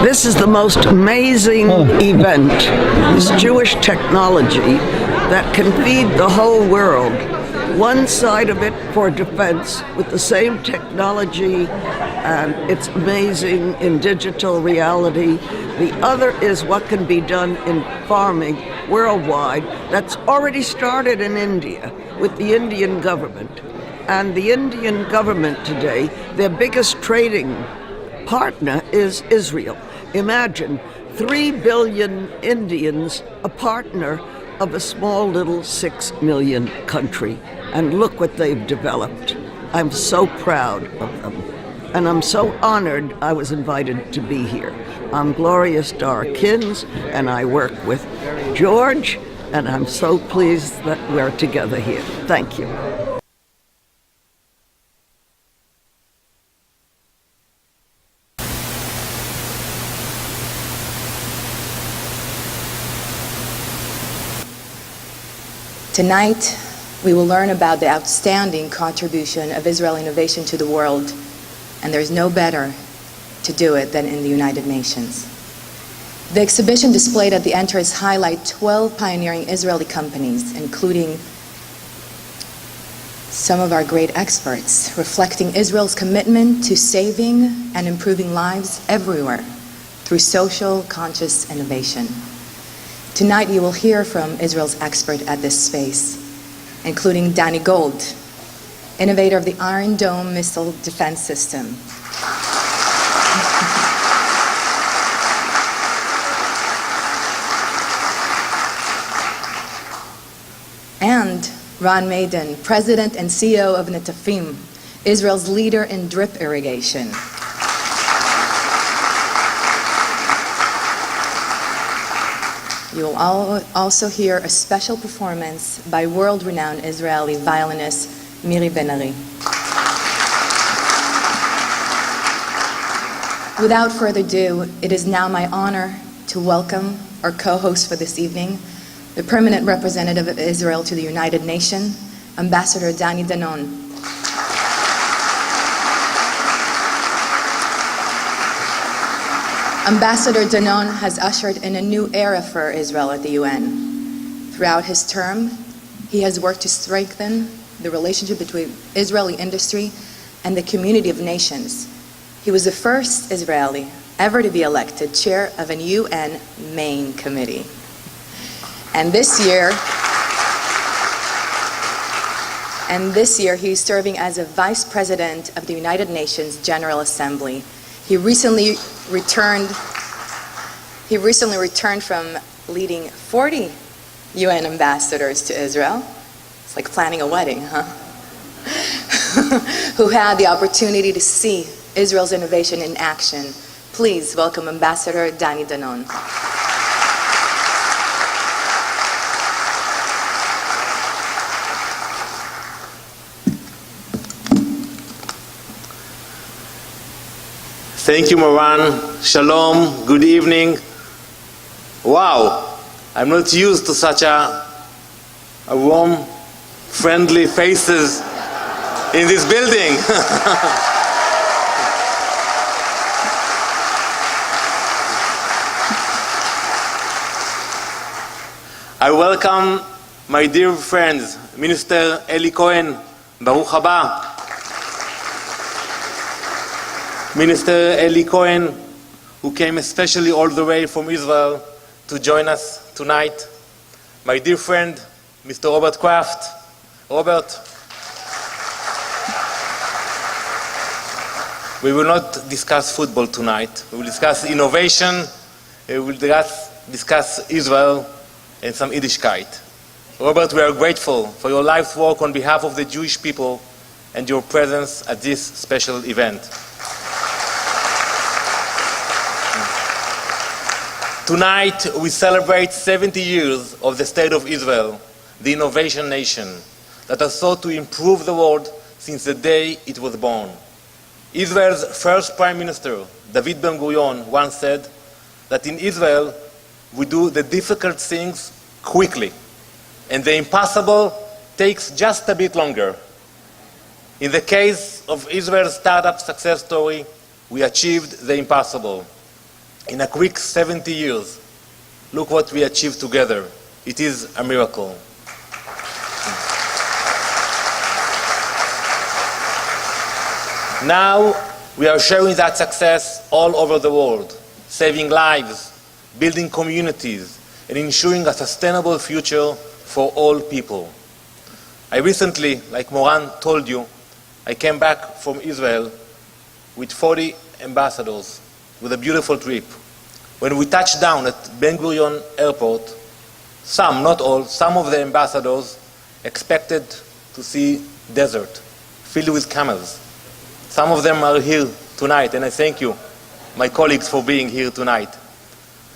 This is the most amazing event, this Jewish technology that can feed the whole world. One side of it for defense with the same technology, and it's amazing in digital reality. The other is what can be done in farming worldwide. That's already started in India with the Indian government. And the Indian government today, their biggest trading partner is Israel. Imagine 3 billion Indians, a partner of a small little 6 million country. And look what they've developed. I'm so proud of them. And I'm so honored I was invited to be here. I'm Gloria Starr-Kins, and I work with George, and I'm so pleased that we're together here. Thank you. Tonight, we will learn about the outstanding contribution of Israeli innovation to the world, and there's no better to do it than in the United Nations. The exhibition displayed at the entrance highlight 12 pioneering Israeli companies, including some of our great experts, reflecting Israel's commitment to saving and improving lives everywhere through social conscious innovation. Tonight you will hear from Israel's expert at this space, including Danny Gold, innovator of the Iron Dome missile defense system. And Ron Maiden, president and CEO of Netafim, Israel's leader in drip irrigation. You will also hear a special performance by world-renowned Israeli violinist Miri Ben-Ari. Without further ado, it is now my honor to welcome our co-host for this evening, the permanent representative of Israel to the United Nations, Ambassador Dani Danon. Ambassador Danon has ushered in a new era for Israel at the UN. Throughout his term, he has worked to strengthen the relationship between Israeli industry and the community of nations. He was the first Israeli ever to be elected chair of an UN main committee. And this year he's serving as a vice president of the United Nations General Assembly. He recently returned from leading 40 UN ambassadors to Israel. It's like planning a wedding, huh? Who had the opportunity to see Israel's innovation in action. Please welcome Ambassador Dani Danon. Thank you, Moran. Shalom. Good evening. Wow, I'm not used to such a warm, friendly faces in this building. I welcome my dear friends, Minister Eli Cohen, Baruch haba. Minister Eli Cohen, who came especially all the way from Israel to join us tonight. My dear friend, Mr. Robert Kraft. Robert, we will not discuss football tonight. We will discuss innovation. We will discuss Israel and some Yiddishkeit. Robert, we are grateful for your life's work on behalf of the Jewish people and your presence at this special event. Tonight, we celebrate 70 years of the State of Israel, the innovation nation, that has sought to improve the world since the day it was born. Israel's first Prime Minister, David Ben-Gurion, once said that in Israel, we do the difficult things quickly, and the impossible takes just a bit longer. In the case of Israel's startup success story, we achieved the impossible. In a quick 70 years, look what we achieved together. It is a miracle. Now we are sharing that success all over the world, saving lives, building communities, and ensuring a sustainable future for all people. I recently, like Moran told you, I came back from Israel with 40 ambassadors with a beautiful trip. When we touched down at Ben Gurion Airport, some, not all, some of the ambassadors expected to see desert filled with camels. Some of them are here tonight, and I thank you, my colleagues, for being here tonight.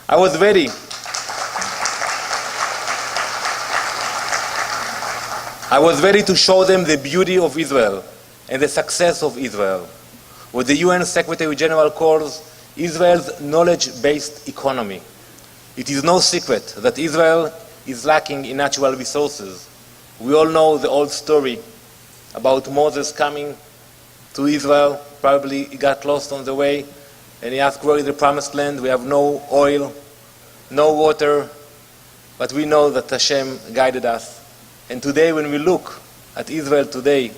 I was ready. I was ready to show them the beauty of Israel and the success of Israel, what the UN Secretary General calls Israel's knowledge-based economy. It is no secret that Israel is lacking in natural resources. We all know the old story about Moses coming to Israel. Probably he got lost on the way, and he asked, where is the promised land? We have no oil, no water, but we know that Hashem guided us. And today, when we look at Israel today,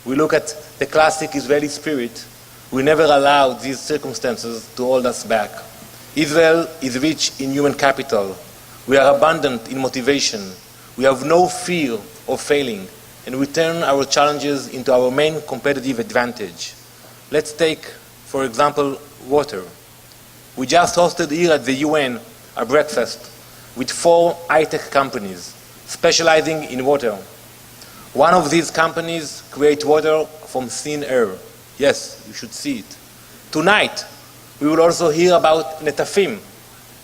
we look at the classic Israeli spirit. We never allowed these circumstances to hold us back. Israel is rich in human capital. We are abundant in motivation. We have no fear of failing, and we turn our challenges into our main competitive advantage. Let's take, for example, water. We just hosted here at the UN a breakfast with 4 high-tech companies specializing in water. One of these companies creates water from thin air. Yes, you should see it. Tonight, we will also hear about Netafim,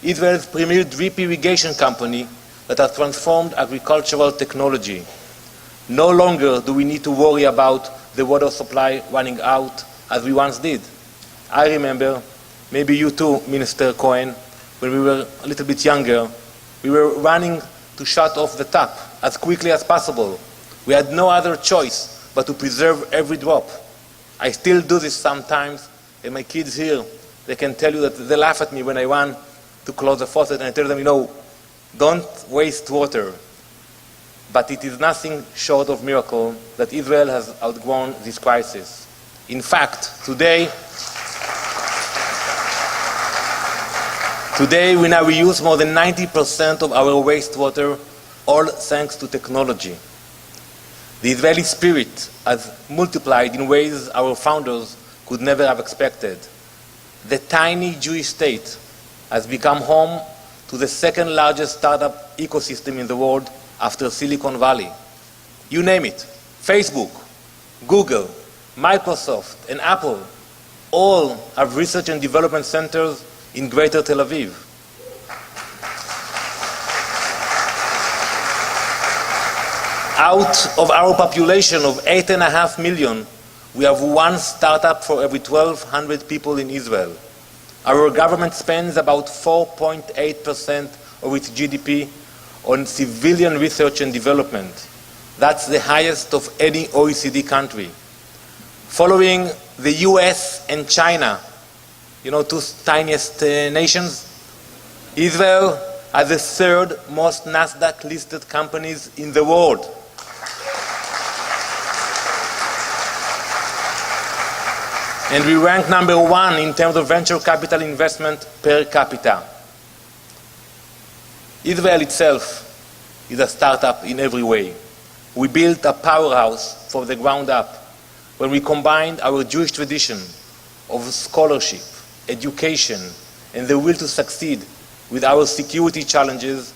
Israel's premier drip irrigation company that has transformed agricultural technology. No longer do we need to worry about the water supply running out as we once did. I remember, maybe you too, Minister Cohen, when we were a little bit younger, we were running to shut off the tap as quickly as possible. We had no other choice but to preserve every drop. I still do this sometimes, and my kids here, they can tell you that they laugh at me when I run to close the faucet, and I tell them, don't waste water. But it is nothing short of miracle that Israel has outgrown this crisis. In fact, today we now reuse more than 90% of our wastewater, all thanks to technology. The Israeli spirit has multiplied in ways our founders could never have expected. The tiny Jewish state has become home to the second largest startup ecosystem in the world after Silicon Valley. You name it, Facebook, Google, Microsoft, and Apple all have research and development centers in Greater Tel Aviv. Out of our population of 8.5 million, we have 1 startup for every 1,200 people in Israel. Our government spends about 4.8% of its GDP on civilian research and development. That's the highest of any OECD country. Following the US and China, 2 tiniest nations, Israel has the 3rd most NASDAQ-listed companies in the world. And we rank number 1 in terms of venture capital investment per capita. Israel itself is a startup in every way. We built a powerhouse from the ground up when we combined our Jewish tradition of scholarship, education, and the will to succeed with our security challenges.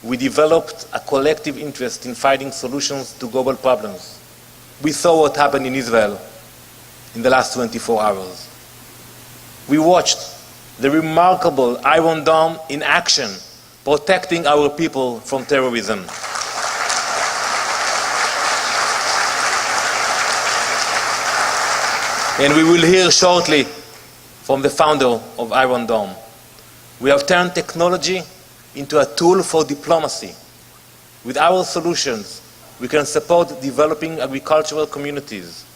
We developed a collective interest in finding solutions to global problems. We saw what happened in Israel in the last 24 hours. We watched the remarkable Iron Dome in action, protecting our people from terrorism. And we will hear shortly from the founder of Iron Dome. We have turned technology into a tool for diplomacy. With our solutions, we can support developing agricultural communities,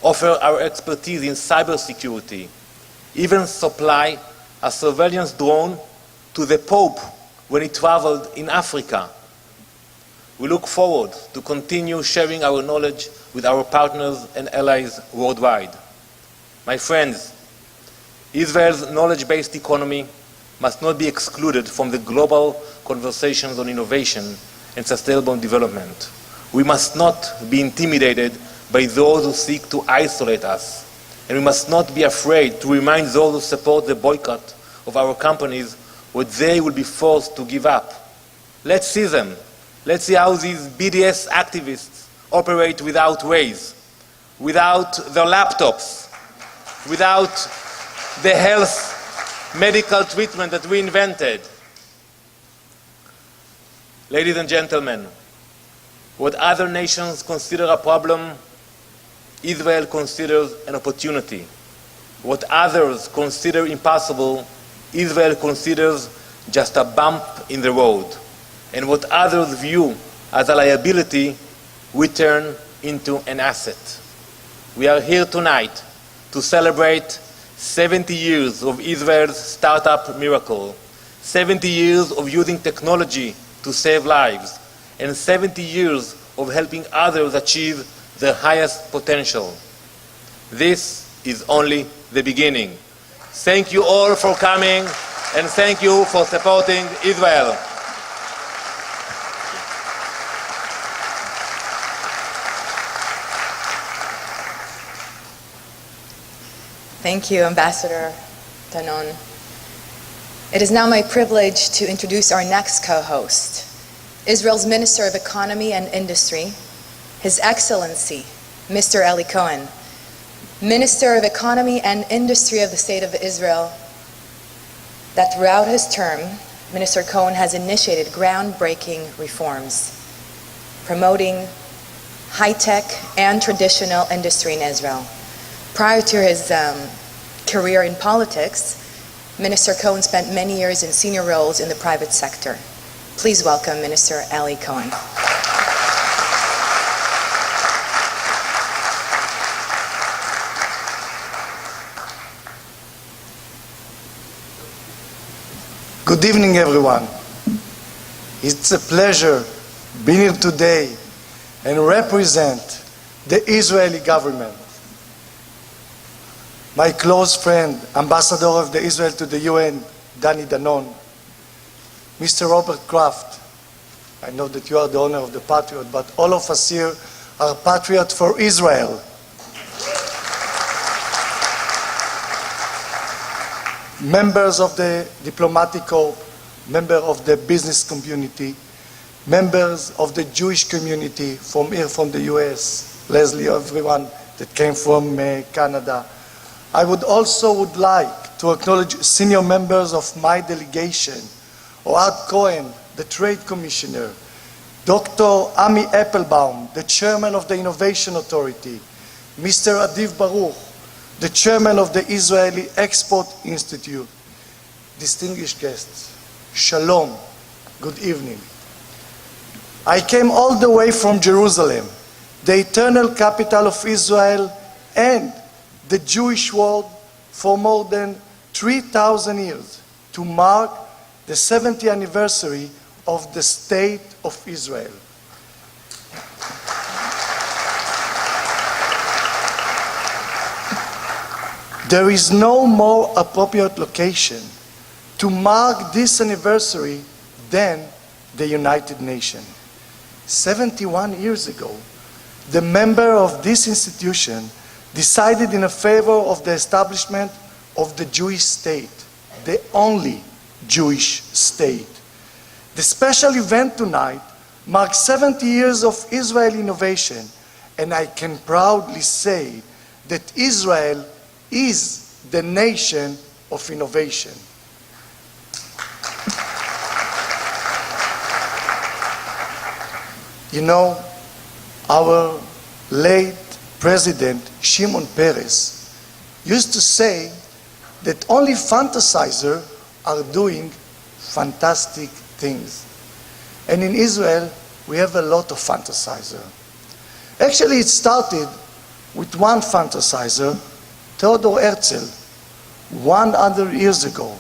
offer our expertise in cybersecurity, even supply a surveillance drone to the Pope when he traveled in Africa. We look forward to continue sharing our knowledge with our partners and allies worldwide. My friends, Israel's knowledge-based economy must not be excluded from the global conversations on innovation and sustainable development. We must not be intimidated by those who seek to isolate us, and we must not be afraid to remind those who support the boycott of our companies what they will be forced to give up. Let's see them. Let's see how these BDS activists operate without Waze, without their laptops, without the health medical treatment that we invented. Ladies and gentlemen, what other nations consider a problem, Israel considers an opportunity. What others consider impossible, Israel considers just a bump in the road. And what others view as a liability, we turn into an asset. We are here tonight to celebrate 70 years of Israel's startup miracle, 70 years of using technology to save lives, and 70 years of helping others achieve their highest potential. This is only the beginning. Thank you all for coming, and thank you for supporting Israel. Thank you, Ambassador Danon. It is now my privilege to introduce our next co-host, Israel's Minister of Economy and Industry, His Excellency, Mr. Eli Cohen, Minister of Economy and Industry of the State of Israel, that throughout his term, Minister Cohen has initiated groundbreaking reforms, promoting high-tech and traditional industry in Israel. Prior to his career in politics, Minister Cohen spent many years in senior roles in the private sector. Please welcome Minister Eli Cohen. Good evening, everyone. It's a pleasure being here today and represent the Israeli government. My close friend, Ambassador of Israel to the UN, Danny Danon, Mr. Robert Kraft, I know that you are the owner of the Patriot, but all of us here are patriots for Israel. Members of the diplomatic corps, members of the business community, members of the Jewish community from here, from the US, Leslie, everyone that came from Canada. I would like to acknowledge senior members of my delegation, Ohad Cohen, the Trade Commissioner, Dr. Ami Applebaum, the Chairman of the Innovation Authority, Mr. Adiv Baruch, the Chairman of the Israeli Export Institute. Distinguished guests, Shalom, good evening. I came all the way from Jerusalem, the eternal capital of Israel and the Jewish world, for more than 3,000 years to mark the 70th anniversary of the State of Israel. There is no more appropriate location to mark this anniversary than the United Nations. 71 years ago, the member of this institution decided in favor of the establishment of the Jewish state, the only Jewish state. The special event tonight marks 70 years of Israeli innovation, and I can proudly say that Israel is the nation of innovation. You know, our late President Shimon Peres used to say that only fantasizers are doing fantastic things. And in Israel, we have a lot of fantasizers. Actually, it started with one fantasizer, Theodor Herzl, 100 years ago,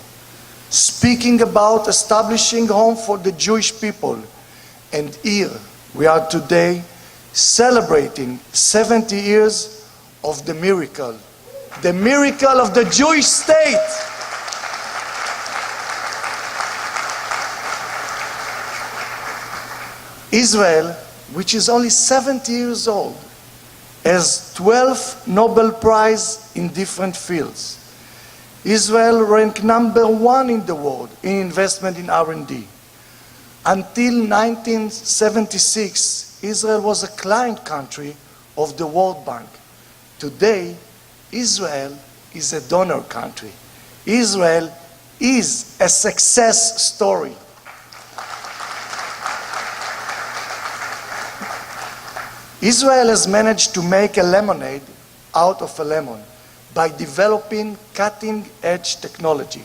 speaking about establishing home for the Jewish people. And here we are today celebrating 70 years of the miracle of the Jewish state. Israel, which is only 70 years old, has 12 Nobel Prizes in different fields. Israel ranked #1 in the world in investment in R&D. Until 1976, Israel was a client country of the World Bank. Today, Israel is a donor country. Israel is a success story. Israel has managed to make a lemonade out of a lemon by developing cutting-edge technology.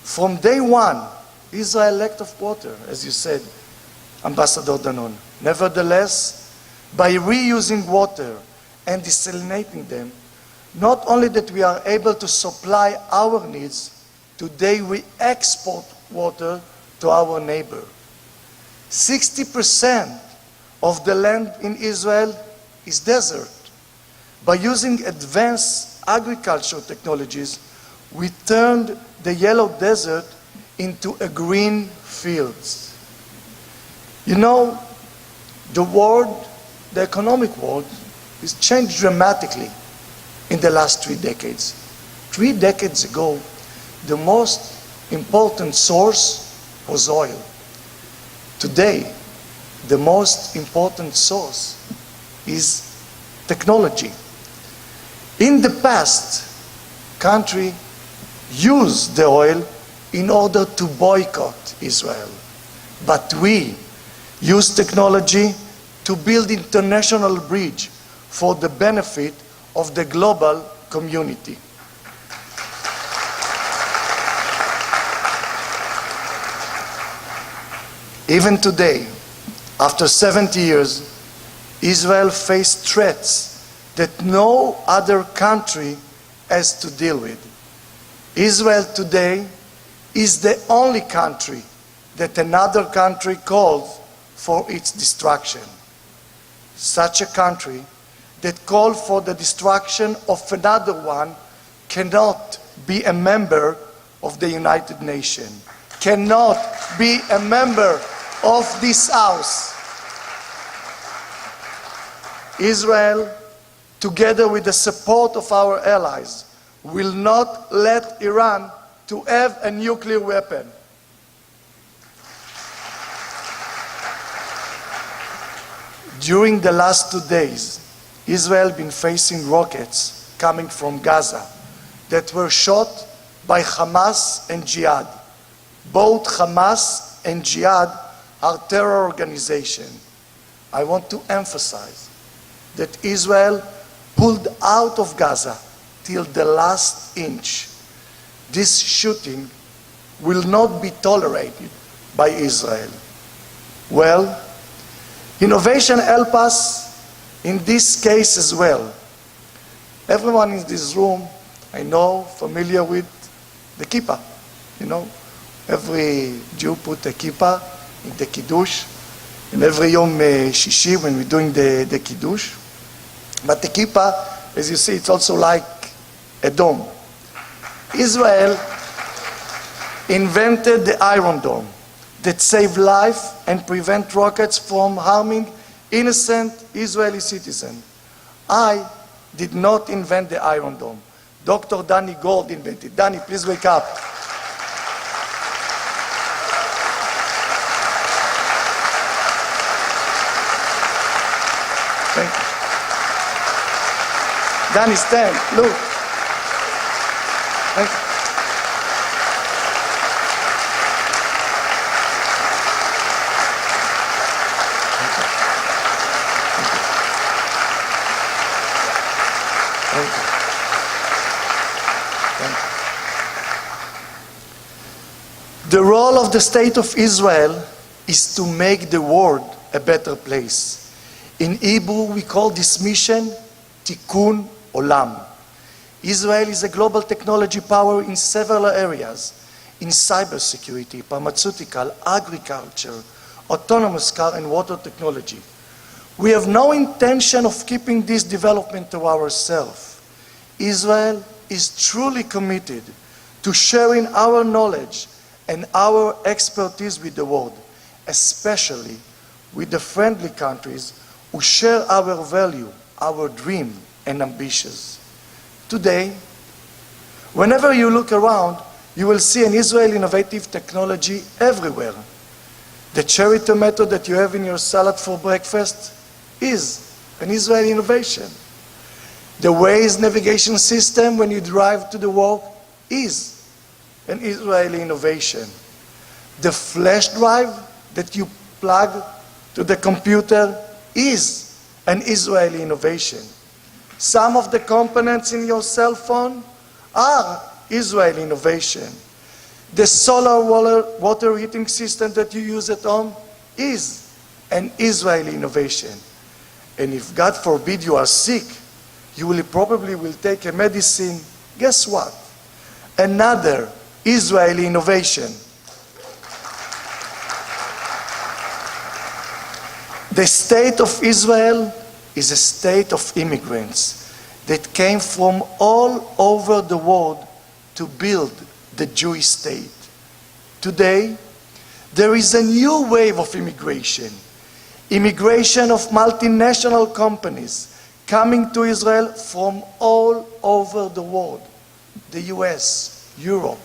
From day one, Israel lacked of water, as you said, Ambassador Danon. Nevertheless, by reusing water and desalinating them, not only that we are able to supply our needs, today we export water to our neighbor. 60% of the land in Israel is desert. By using advanced agricultural technologies, we turned the yellow desert into a green fields. You know, the world, the economic world, has changed dramatically in the last 3 decades. 3 decades ago, the most important source was oil. Today, the most important source is technology. In the past, country used the oil in order to boycott Israel. But we use technology to build international bridge for the benefit of the global community. Even today, after 70 years, Israel faced threats that no other country has to deal with. Israel today is the only country that another country calls for its destruction. Such a country that calls for the destruction of another one cannot be a member of the United Nations, cannot be a member of this house. Israel, together with the support of our allies, will not let Iran to have a nuclear weapon. During the last 2 days, Israel has been facing rockets coming from Gaza that were shot by Hamas and Jihad. Both Hamas and Jihad are terror organizations. I want to emphasize that Israel pulled out of Gaza till the last inch. This shooting will not be tolerated by Israel. Well, innovation helps us in this case as well. Everyone in this room, I know, familiar with the kippah. You know, every Jew put a kippah in the kiddush, and every Yom Shishi when we're doing the kiddush. But the kippah, as you see, it's also like a dome. Israel invented the Iron Dome that saved life and prevent rockets from harming innocent Israeli citizens. I did not invent the Iron Dome. Dr. Danny Gold invented. Danny, please wake up. Thank you. Danny, stand. Look. Thank you. Thank you. Thank you. The role of the State of Israel is to make the world a better place. In Hebrew, we call this mission Tikkun Olam. Israel is a global technology power in several areas, in cybersecurity, pharmaceutical, agriculture, autonomous car and water technology. We have no intention of keeping this development to ourselves. Israel is truly committed to sharing our knowledge and our expertise with the world, especially with the friendly countries who share our value, our dream and ambitions. Today, whenever you look around, you will see an Israeli innovative technology everywhere. The cherry tomato that you have in your salad for breakfast is an Israeli innovation. The Waze navigation system when you drive to the work is an Israeli innovation. The flash drive that you plug to the computer is an Israeli innovation. Some of the components in your cell phone are Israeli innovation. The solar water heating system that you use at home is an Israeli innovation. And if, God forbid, you are sick, you will probably take a medicine. Guess what? Another Israeli innovation. The state of Israel is a state of immigrants that came from all over the world to build the Jewish state. Today, there is a new wave of immigration. Immigration of multinational companies coming to Israel from all over the world. The US, Europe,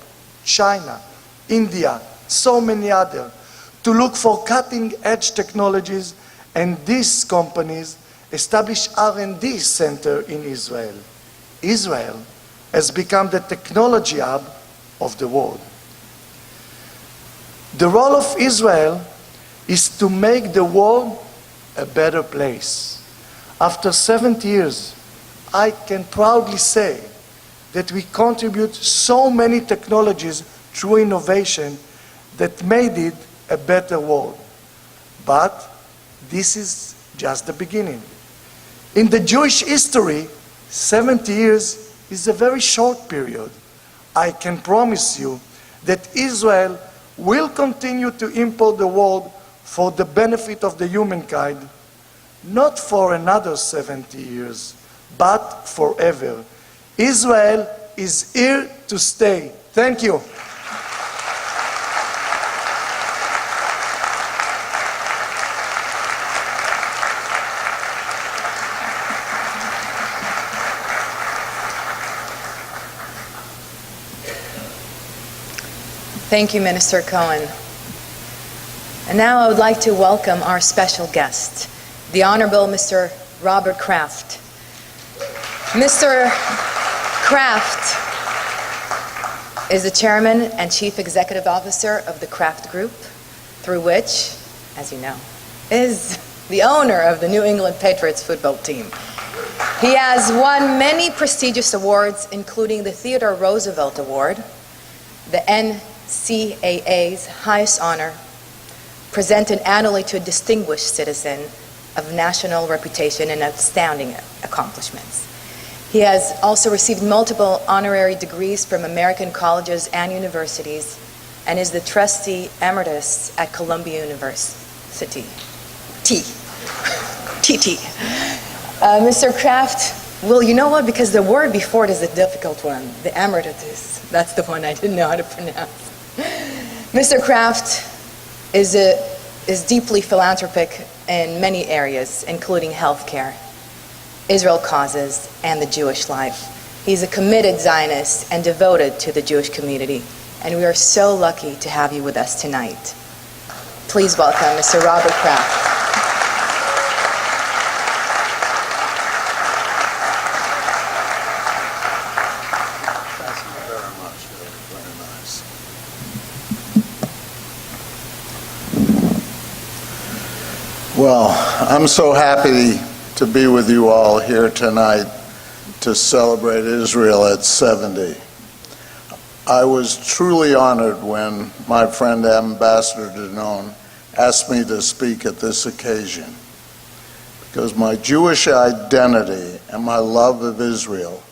China, India, so many others, to look for cutting-edge technologies, and these companies establish R&D center in Israel. Israel has become the technology hub of the world. The role of Israel is to make the world a better place. After 70 years, I can proudly say that we contribute so many technologies through innovation that made it a better world. But this is just the beginning. In the Jewish history, 70 years is a very short period. I can promise you that Israel will continue to impact the world for the benefit of the humankind, not for another 70 years, but forever. Israel is here to stay. Thank you. Thank you, Minister Cohen. And now I would like to welcome our special guest, the Honorable Mr. Robert Kraft. Mr. Kraft is the Chairman and Chief Executive Officer of the Kraft Group, through which, as you know, is the owner of the New England Patriots football team. He has won many prestigious awards, including the Theodore Roosevelt Award, the NCAA's highest honor, presented annually to a distinguished citizen of national reputation and outstanding accomplishments. He has also received multiple honorary degrees from American colleges and universities, and is the trustee emeritus at Columbia University. TT. Mr. Kraft, well, you know what? Because the word before it is a difficult one, the emeritus. That's the one I didn't know how to pronounce. Mr. Kraft is deeply philanthropic in many areas, including healthcare, Israel causes, and the Jewish life. He's a committed Zionist and devoted to the Jewish community, and we are so lucky to have you with us tonight. Please welcome Mr. Robert Kraft. Well, I'm so happy to be with you all here tonight to celebrate Israel at 70. I was truly honored when my friend Ambassador Danon asked me to speak at this occasion, because my Jewish identity and my love of Israel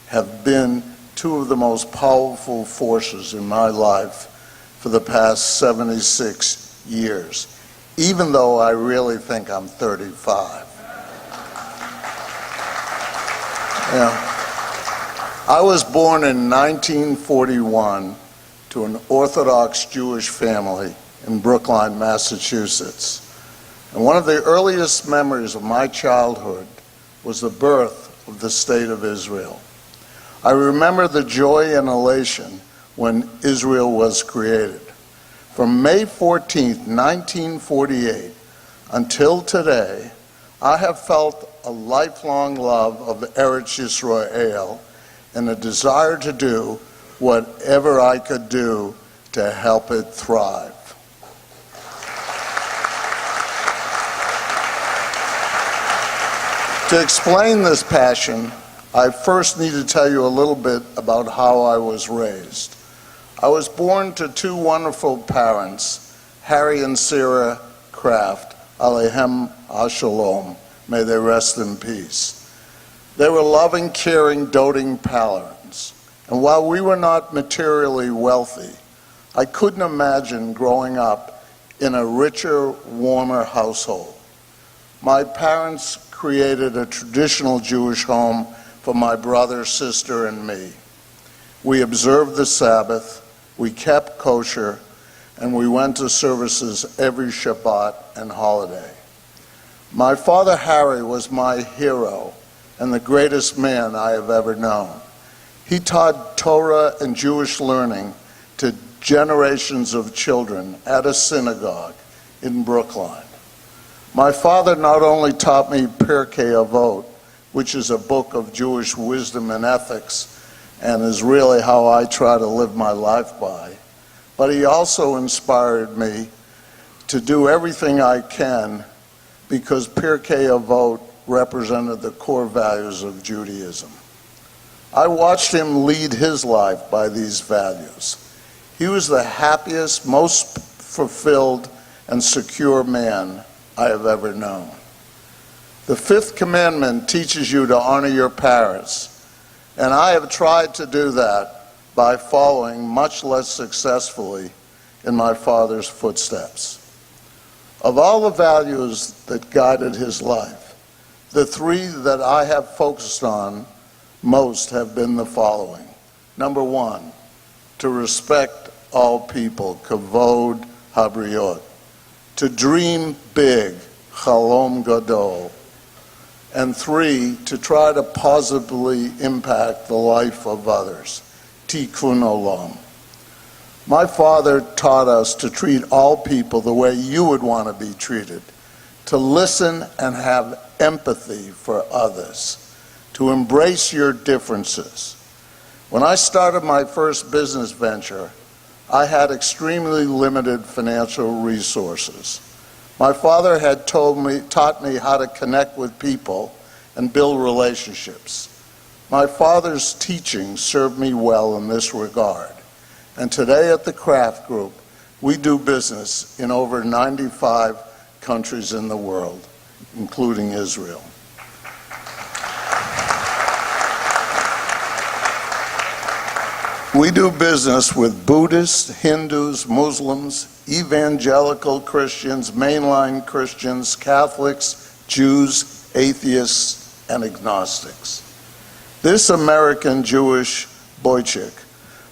have been two of the most powerful forces in my life for the past 76 years, even though I really think I'm 35. Yeah. I was born in 1941 to an Orthodox Jewish family in Brookline, Massachusetts. And one of the earliest memories of my childhood was the birth of the State of Israel. I remember the joy and elation when Israel was created. From May 14th, 1948 until today, I have felt a lifelong love of Eretz Yisrael and a desire to do whatever I could do to help it thrive. To explain this passion, I first need to tell you a little bit about how I was raised. I was born to two wonderful parents, Harry and Sarah Kraft, Aleichem HaShalom, may they rest in peace. They were loving, caring, doting parents. And while we were not materially wealthy, I couldn't imagine growing up in a richer, warmer household. My parents created a traditional Jewish home for my brother, sister, and me. We observed the Sabbath, we kept kosher, and we went to services every Shabbat and holiday. My father, Harry, was my hero and the greatest man I have ever known. He taught Torah and Jewish learning to generations of children at a synagogue in Brookline. My father not only taught me Pirkei Avot, which is a book of Jewish wisdom and ethics, and is really how I try to live my life by, but he also inspired me to do everything I can because Pirkei Avot represented the core values of Judaism. I watched him lead his life by these values. He was the happiest, most fulfilled, and secure man I have ever known. The fifth commandment teaches you to honor your parents, and I have tried to do that by following, much less successfully, in my father's footsteps. Of all the values that guided his life, the three that I have focused on most have been the following. Number one, to respect all people, kavod habriot. To dream big, chalom gadol. And three, to try to positively impact the life of others, tikkun olam. My father taught us to treat all people the way you would want to be treated, to listen and have empathy for others, to embrace your differences. When I started my first business venture, I had extremely limited financial resources. My father had taught me how to connect with people and build relationships. My father's teaching served me well in this regard. And today at the Kraft Group, we do business in over 95 countries in the world, including Israel. We do business with Buddhists, Hindus, Muslims, evangelical Christians, mainline Christians, Catholics, Jews, atheists, and agnostics. This American Jewish boychik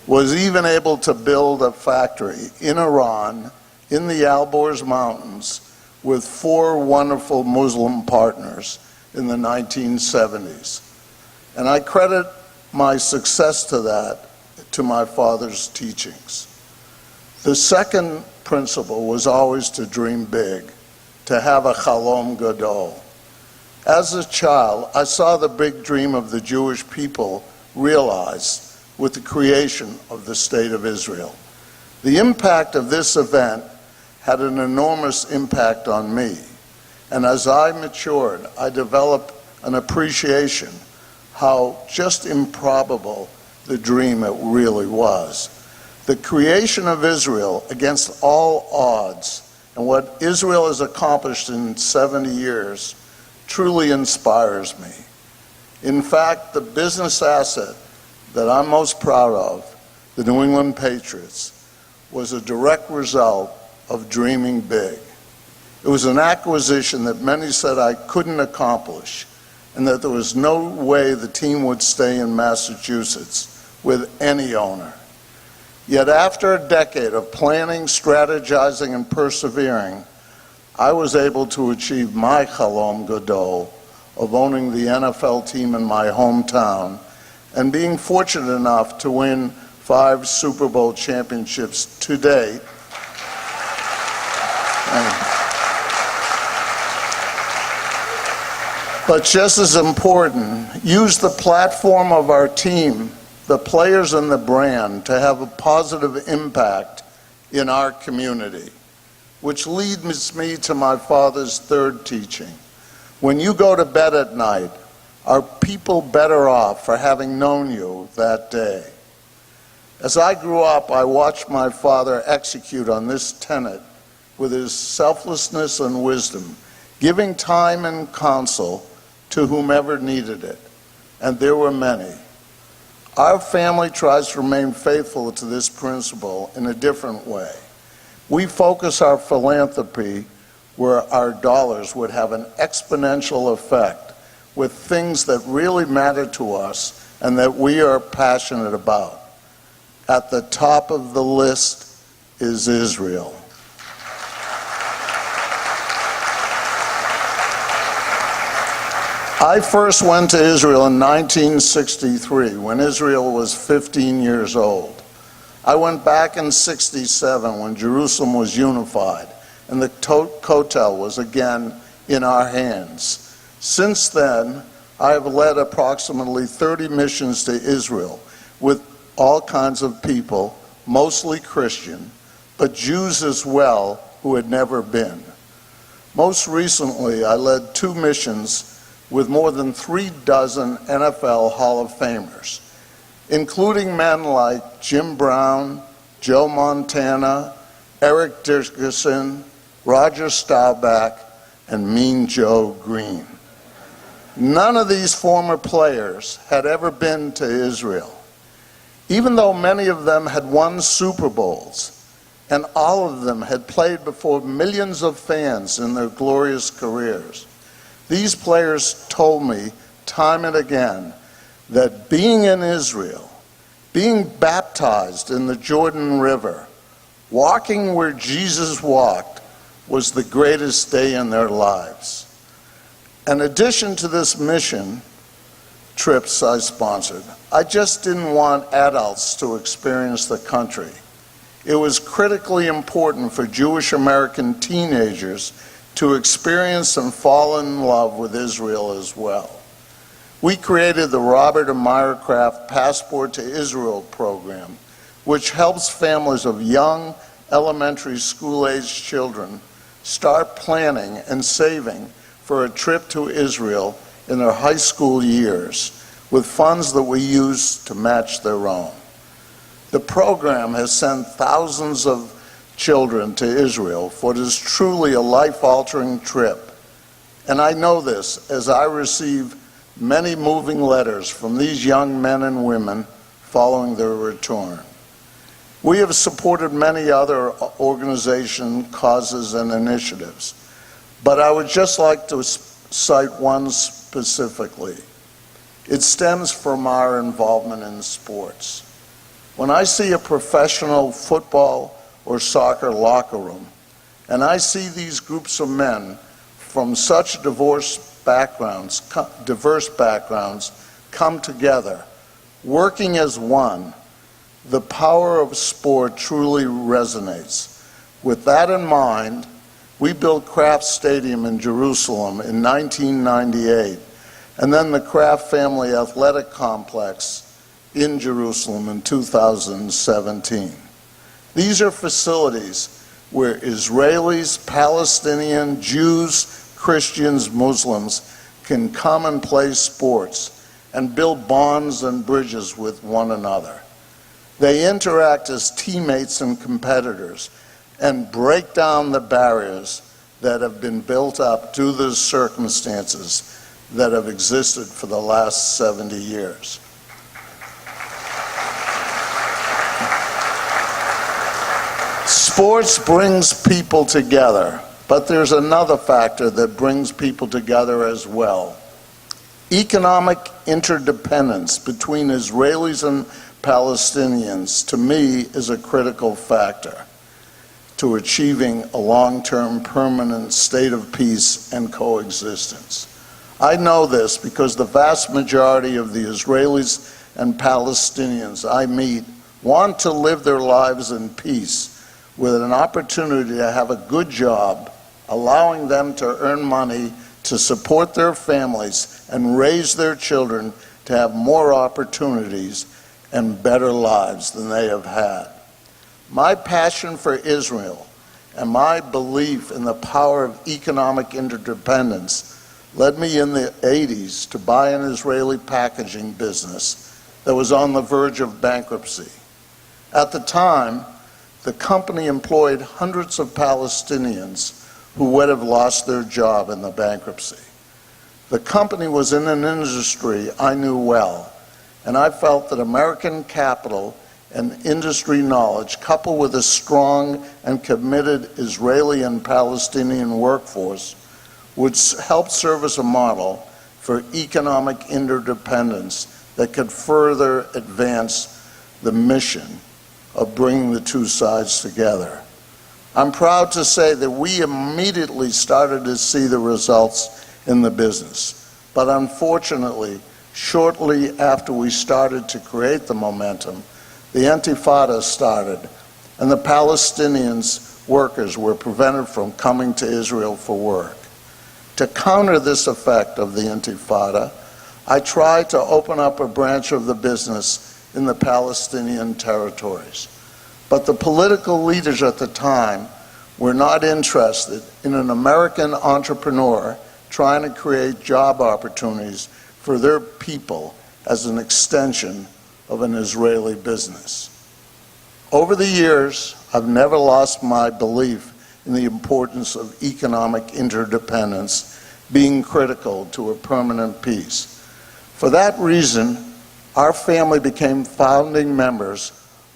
was even able to build a factory in Iran, in the Alborz Mountains, with 4 wonderful Muslim partners in the 1970s. And I credit my success to that to my father's teachings. The second principle was always to dream big, to have a chalom gadol. As a child, I saw the big dream of the Jewish people realized with the creation of the State of Israel. The impact of this event had an enormous impact on me, and as I matured, I developed an appreciation how just improbable the dream it really was. The creation of Israel against all odds and what Israel has accomplished in 70 years truly inspires me. In fact, the business asset that I'm most proud of, the New England Patriots, was a direct result of dreaming big. It was an acquisition that many said I couldn't accomplish, and that there was no way the team would stay in Massachusetts with any owner. Yet after a decade of planning, strategizing, and persevering, I was able to achieve my Chalom Gadol of owning the NFL team in my hometown and being fortunate enough to win 5 Super Bowl championships to date. But just as important, use the platform of our team, the players and the brand, to have a positive impact in our community. Which leads me to my father's third teaching. When you go to bed at night, are people better off for having known you that day? As I grew up, I watched my father execute on this tenet with his selflessness and wisdom, giving time and counsel to whomever needed it, and there were many. Our family tries to remain faithful to this principle in a different way. We focus our philanthropy where our dollars would have an exponential effect with things that really matter to us and that we are passionate about. At the top of the list is Israel. I first went to Israel in 1963 when Israel was 15 years old. I went back in 67 when Jerusalem was unified and the Kotel was again in our hands. Since then, I have led approximately 30 missions to Israel with all kinds of people, mostly Christian, but Jews as well who had never been. Most recently, I led 2 missions with more than 36 NFL Hall of Famers, including men like Jim Brown, Joe Montana, Eric Dickerson, Roger Staubach, and Mean Joe Green. None of these former players had ever been to Israel, even though many of them had won Super Bowls, and all of them had played before millions of fans in their glorious careers. These players told me time and again that being in Israel, being baptized in the Jordan River, walking where Jesus walked, was the greatest day in their lives. In addition to this mission trips I sponsored, I just didn't want adults to experience the country. It was critically important for Jewish American teenagers to experience and fall in love with Israel as well. We created the Robert and Myra Kraft Passport to Israel program, which helps families of young elementary school-aged children start planning and saving for a trip to Israel in their high school years with funds that we use to match their own. The program has sent thousands of children to Israel, for it is truly a life-altering trip. And I know this as I receive many moving letters from these young men and women following their return. We have supported many other organizations, causes, and initiatives, but I would just like to cite one specifically. It stems from our involvement in sports. When I see a professional football or soccer locker room, and I see these groups of men from such diverse backgrounds come together, working as one, the power of sport truly resonates. With that in mind, we built Kraft Stadium in Jerusalem in 1998, and then the Kraft Family Athletic Complex in Jerusalem in 2017. These are facilities where Israelis, Palestinians, Jews, Christians, Muslims can come and play sports and build bonds and bridges with one another. They interact as teammates and competitors and break down the barriers that have been built up due to the circumstances that have existed for the last 70 years. Sports brings people together, but there's another factor that brings people together as well. Economic interdependence between Israelis and Palestinians, to me, is a critical factor to achieving a long-term permanent state of peace and coexistence. I know this because the vast majority of the Israelis and Palestinians I meet want to live their lives in peace with an opportunity to have a good job, allowing them to earn money to support their families and raise their children to have more opportunities and better lives than they have had. My passion for Israel and my belief in the power of economic interdependence led me in the 80s to buy an Israeli packaging business that was on the verge of bankruptcy. At the time, the company employed hundreds of Palestinians who would have lost their job in the bankruptcy. The company was in an industry I knew well, and I felt that American capital and industry knowledge, coupled with a strong and committed Israeli and Palestinian workforce, would help serve as a model for economic interdependence that could further advance the mission of bringing the two sides together. I'm proud to say that we immediately started to see the results in the business, but unfortunately, shortly after we started to create the momentum, the Intifada started, and the Palestinians workers were prevented from coming to Israel for work. To counter this effect of the Intifada, I tried to open up a branch of the business in the Palestinian territories. But the political leaders at the time were not interested in an American entrepreneur trying to create job opportunities for their people as an extension of an Israeli business. Over the years, I've never lost my belief in the importance of economic interdependence being critical to a permanent peace. For that reason, our family became founding members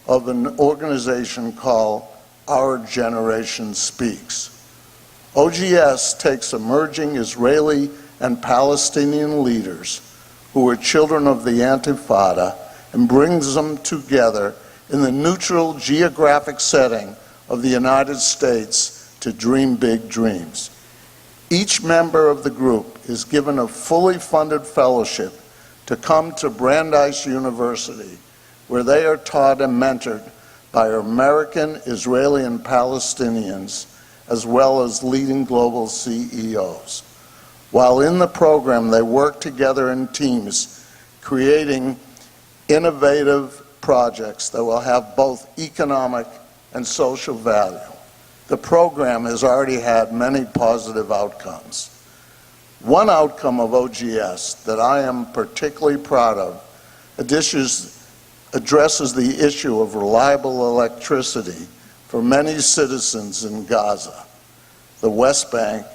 of an organization called Our Generation Speaks. OGS takes emerging Israeli and Palestinian leaders who are children of the Intifada and brings them together in the neutral geographic setting of the United States to dream big dreams. Each member of the group is given a fully funded fellowship to come to Brandeis University, where they are taught and mentored by American, Israeli, and Palestinians, as well as leading global CEOs. While in the program, they work together in teams, creating innovative projects that will have both economic and social value. The program has already had many positive outcomes. One outcome of OGS that I am particularly proud of addresses the issue of reliable electricity for many citizens in Gaza, the West Bank,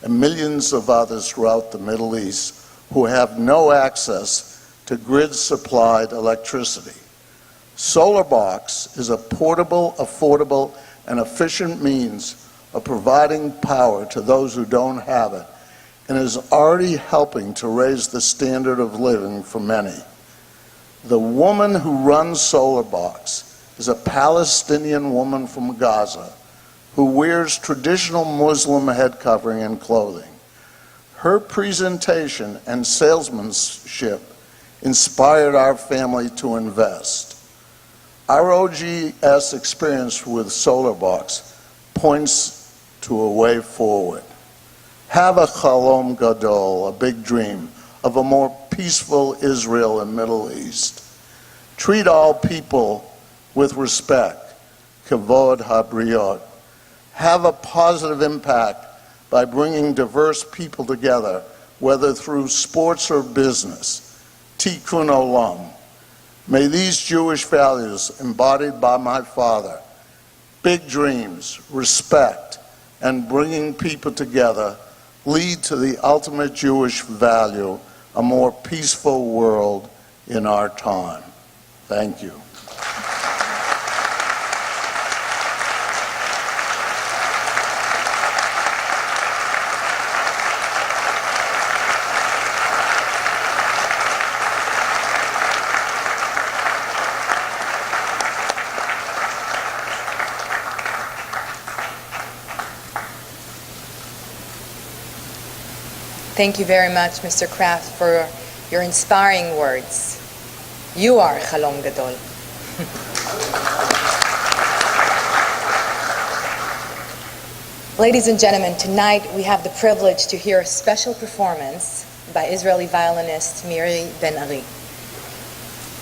and millions of others throughout the Middle East who have no access to grid-supplied electricity. SolarBox is a portable, affordable, and efficient means of providing power to those who don't have it, and is already helping to raise the standard of living for many. The woman who runs SolarBox is a Palestinian woman from Gaza who wears traditional Muslim head covering and clothing. Her presentation and salesmanship inspired our family to invest. Our OGS experience with SolarBox points to a way forward. Have a chalom gadol, a big dream, of a more peaceful Israel and Middle East. Treat all people with respect, kavod habriot. Have a positive impact by bringing diverse people together, whether through sports or business. Tikkun olam. May these Jewish values embodied by my father, big dreams, respect, and bringing people together, lead to the ultimate Jewish value, a more peaceful world in our time. Thank you. Thank you very much, Mr. Kraft, for your inspiring words. You are Chalom Gadol. Ladies and gentlemen, tonight we have the privilege to hear a special performance by Israeli violinist Miri Ben-Ari.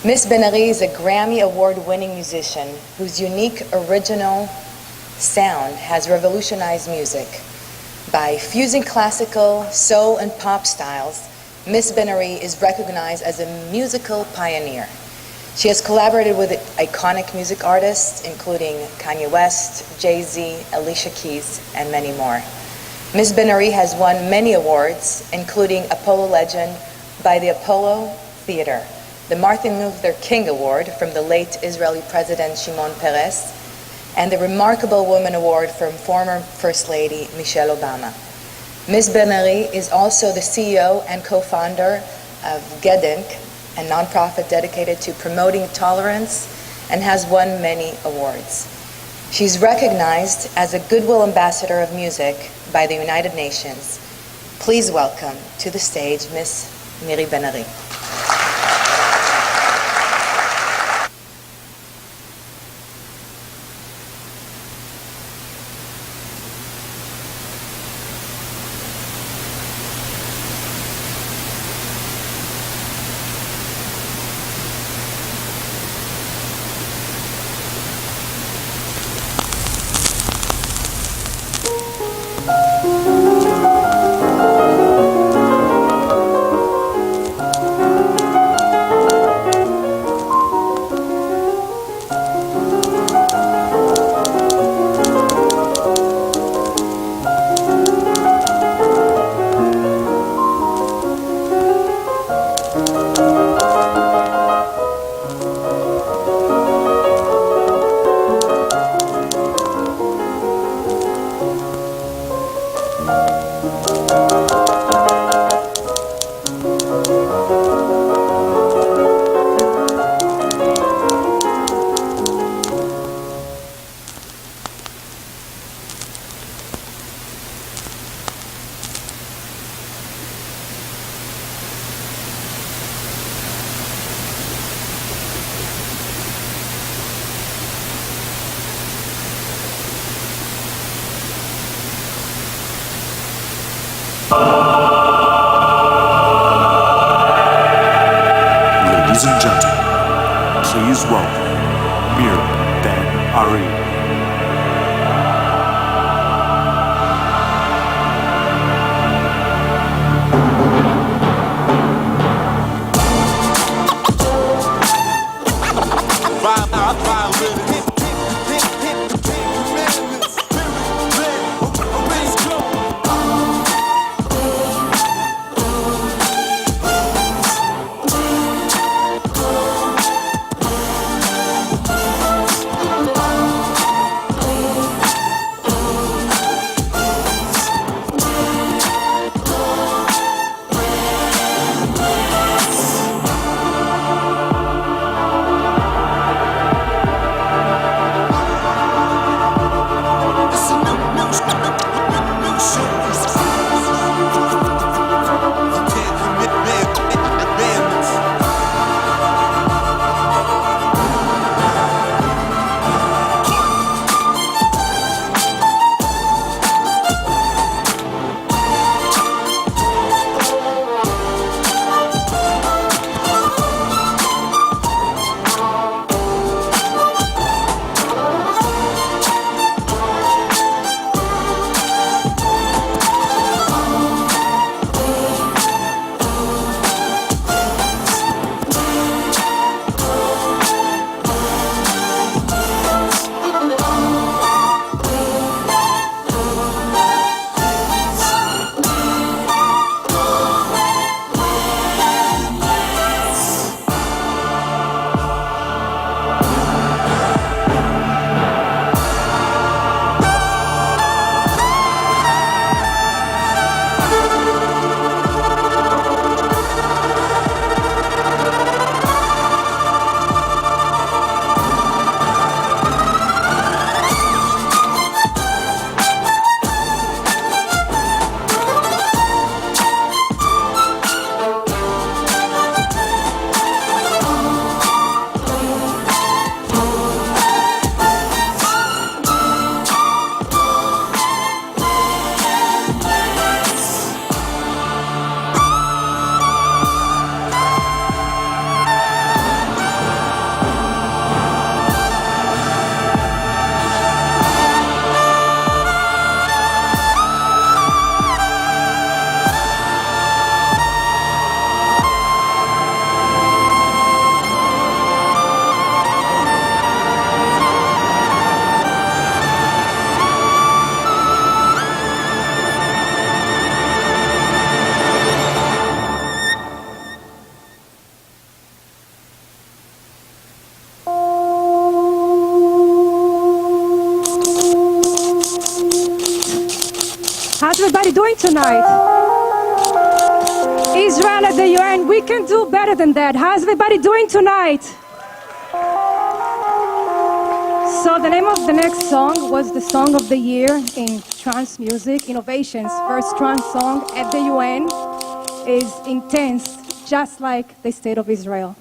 Miss Ben-Ari is a Grammy Award-winning musician whose unique original sound has revolutionized music. By fusing classical, soul, and pop styles, Miss Ben-Ari is recognized as a musical pioneer. She has collaborated with iconic music artists, including Kanye West, Jay-Z, Alicia Keys, and many more. Miss Ben-Ari has won many awards, including Apollo Legend by the Apollo Theater, the Martin Luther King Award from the late Israeli President Shimon Peres, and the Remarkable Woman Award from former First Lady Michelle Obama. Miss Ben-Ari is also the CEO and co-founder of Gedenk, a nonprofit dedicated to promoting tolerance, and has won many awards. She's recognized as a Goodwill Ambassador of Music by the United Nations. Please welcome to the stage Miss Miri Ben-Ari. Ladies and gentlemen, please welcome Miri Ben-Ari. everybody doing tonight? Israel at the UN, we can do better than that. How's everybody doing tonight? So the name of the next song was the Song of the Year in Trance Music Innovations. First trance song at the UN is intense, just like the State of Israel.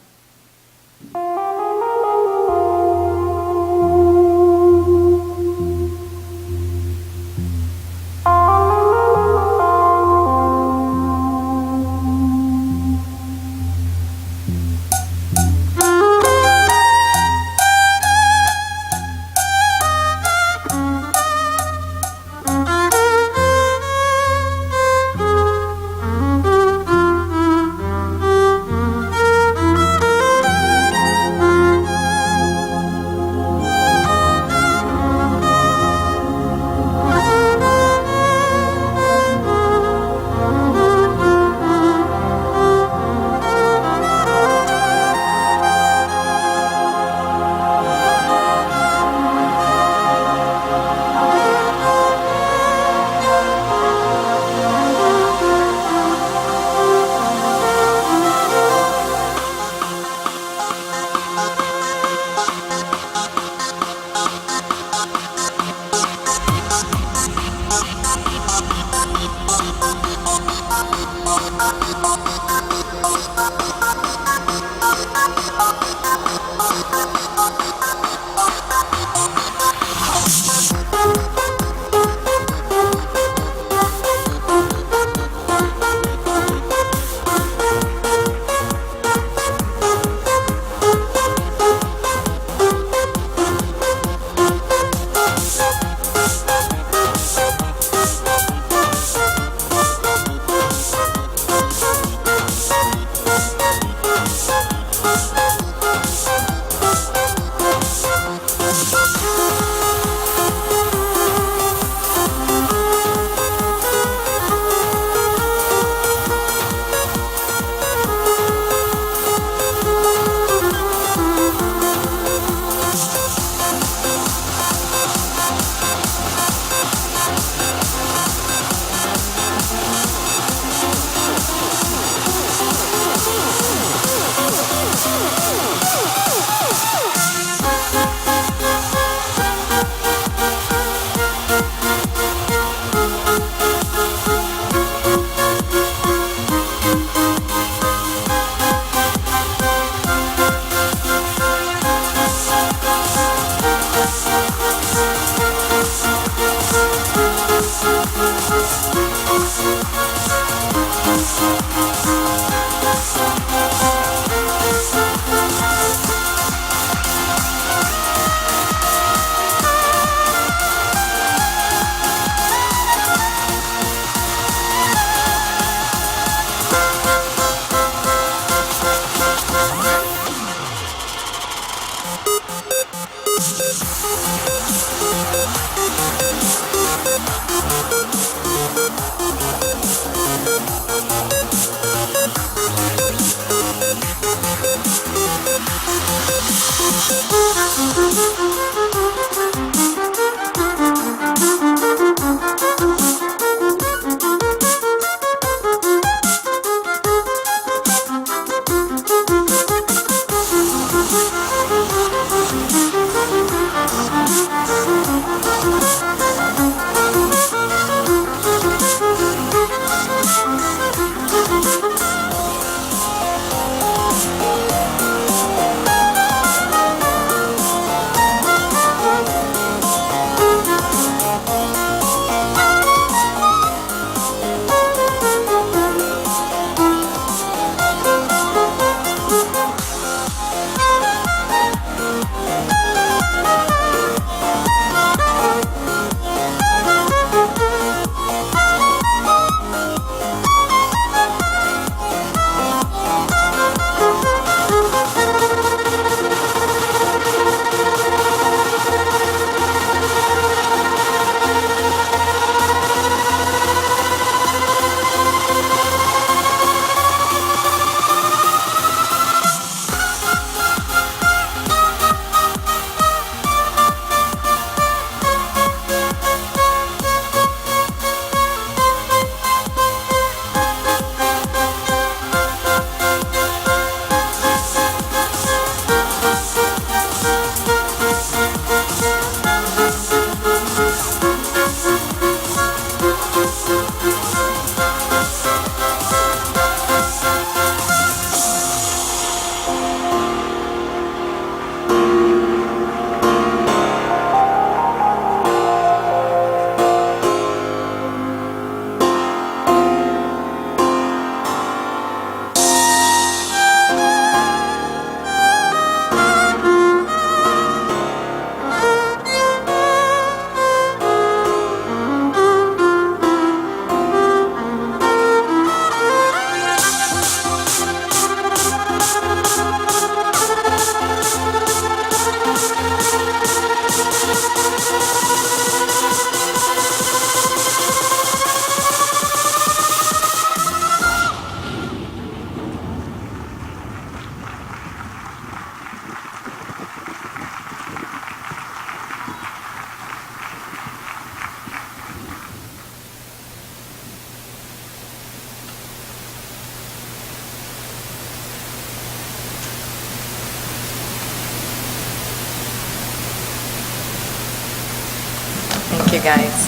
Thank you, guys.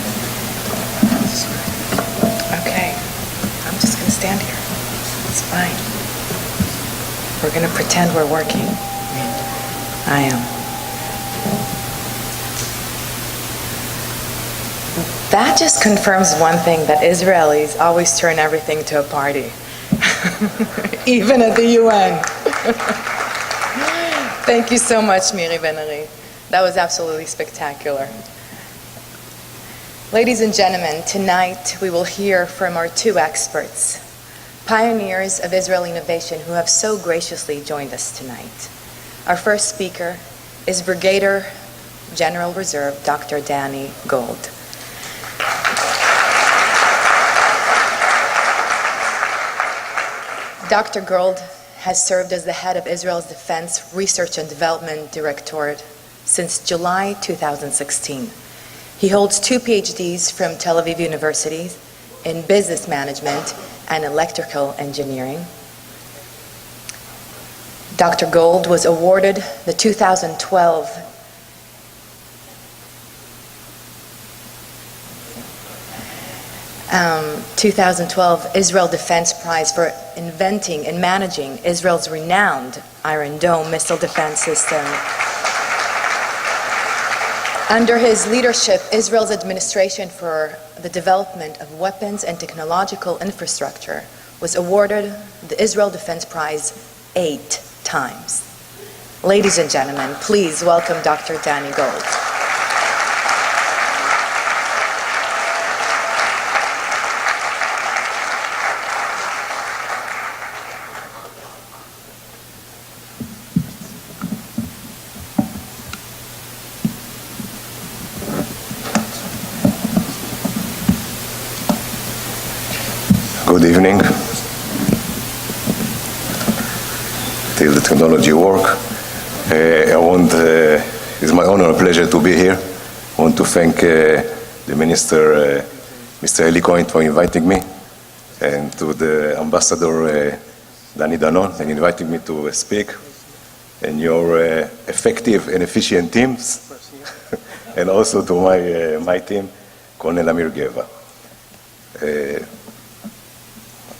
Okay, I'm just gonna stand here. It's fine. We're gonna pretend we're working. I am. That just confirms one thing, that Israelis always turn everything to a party. Even at the UN. Thank you so much, Miri Ben-Ari. That was absolutely spectacular. Ladies and gentlemen, tonight we will hear from our two experts, pioneers of Israeli innovation who have so graciously joined us tonight. Our first speaker is Brigadier General Reserve Dr. Danny Gold. Dr. Gold has served as the head of Israel's Defense Research and Development Directorate since July 2016. He holds 2 PhDs from Tel Aviv University in business management and electrical engineering. Dr. Gold was awarded the 2012 Israel Defense Prize for inventing and managing Israel's renowned Iron Dome missile defense system. Under his leadership, Israel's administration for the development of weapons and technological infrastructure was awarded the Israel Defense Prize 8 times. Ladies and gentlemen, please welcome Dr. Danny Gold. Good evening. Till the technology work. It's my honor and pleasure to be here. I want to thank the Minister, Mr. Eli Cohen, for inviting me, and to the Ambassador Danny Danon, and inviting me to speak, and your effective and efficient teams, and also to my team, Colonel Amir Geva.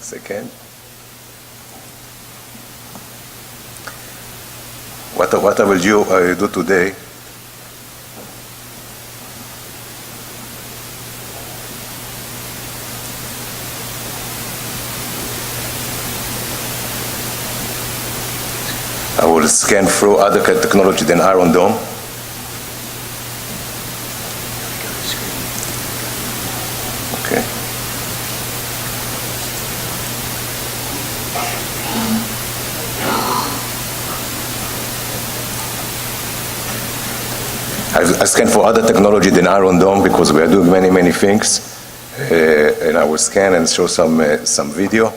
Second. What I will do today, I will scan through other technology than Iron Dome. Okay. I scan for other technology than Iron Dome because we are doing many things, and I will scan and show some video,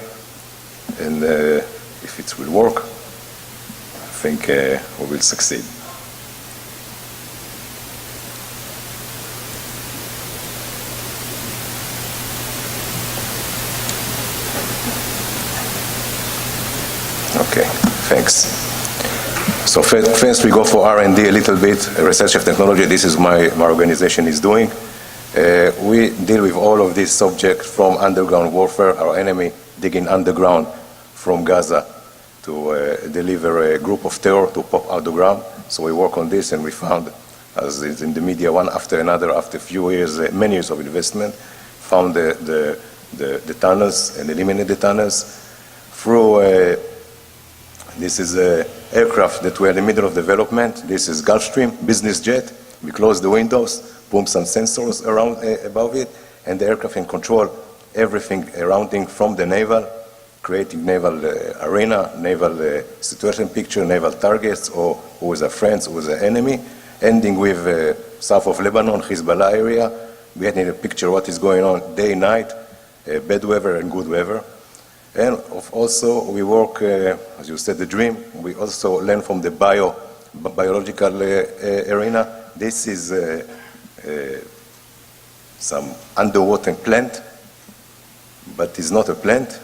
and if it will work, I think we will succeed. Okay, thanks. So first we go for R&D a little bit, research of technology. This is my organization is doing. We deal with all of these subjects from underground warfare, our enemy digging underground from Gaza to deliver a group of terror to pop out the ground. So we work on this, and we found, as is in the media, one after another, after a few years, many years of investment, found the tunnels and eliminated the tunnels through. This is an aircraft that we're in the middle of development. This is Gulfstream, business jet. We close the windows, boom some sensors around above it, and the aircraft can control everything around it from the naval, creating naval arena, naval situation picture, naval targets, or who is a friend, who is an enemy, ending with south of Lebanon, Hezbollah area. We had in a picture what is going on day, night, bad weather and good weather. And also we work, as you said, the dream. We also learn from the biological arena. This is some underwater plant, but it's not a plant.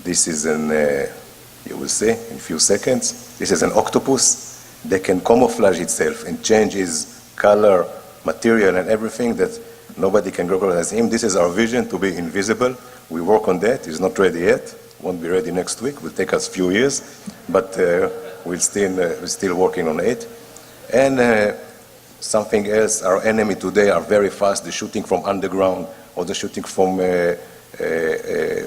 This is you will see in a few seconds, this is an octopus that can camouflage itself and change its color material and everything that nobody can recognize him. This is our vision, to be invisible. We work on that. It's not ready yet. Won't be ready next week. Will take us a few years, but we're still working on it. And something else, our enemy today are very fast. They're shooting from underground, or they're shooting from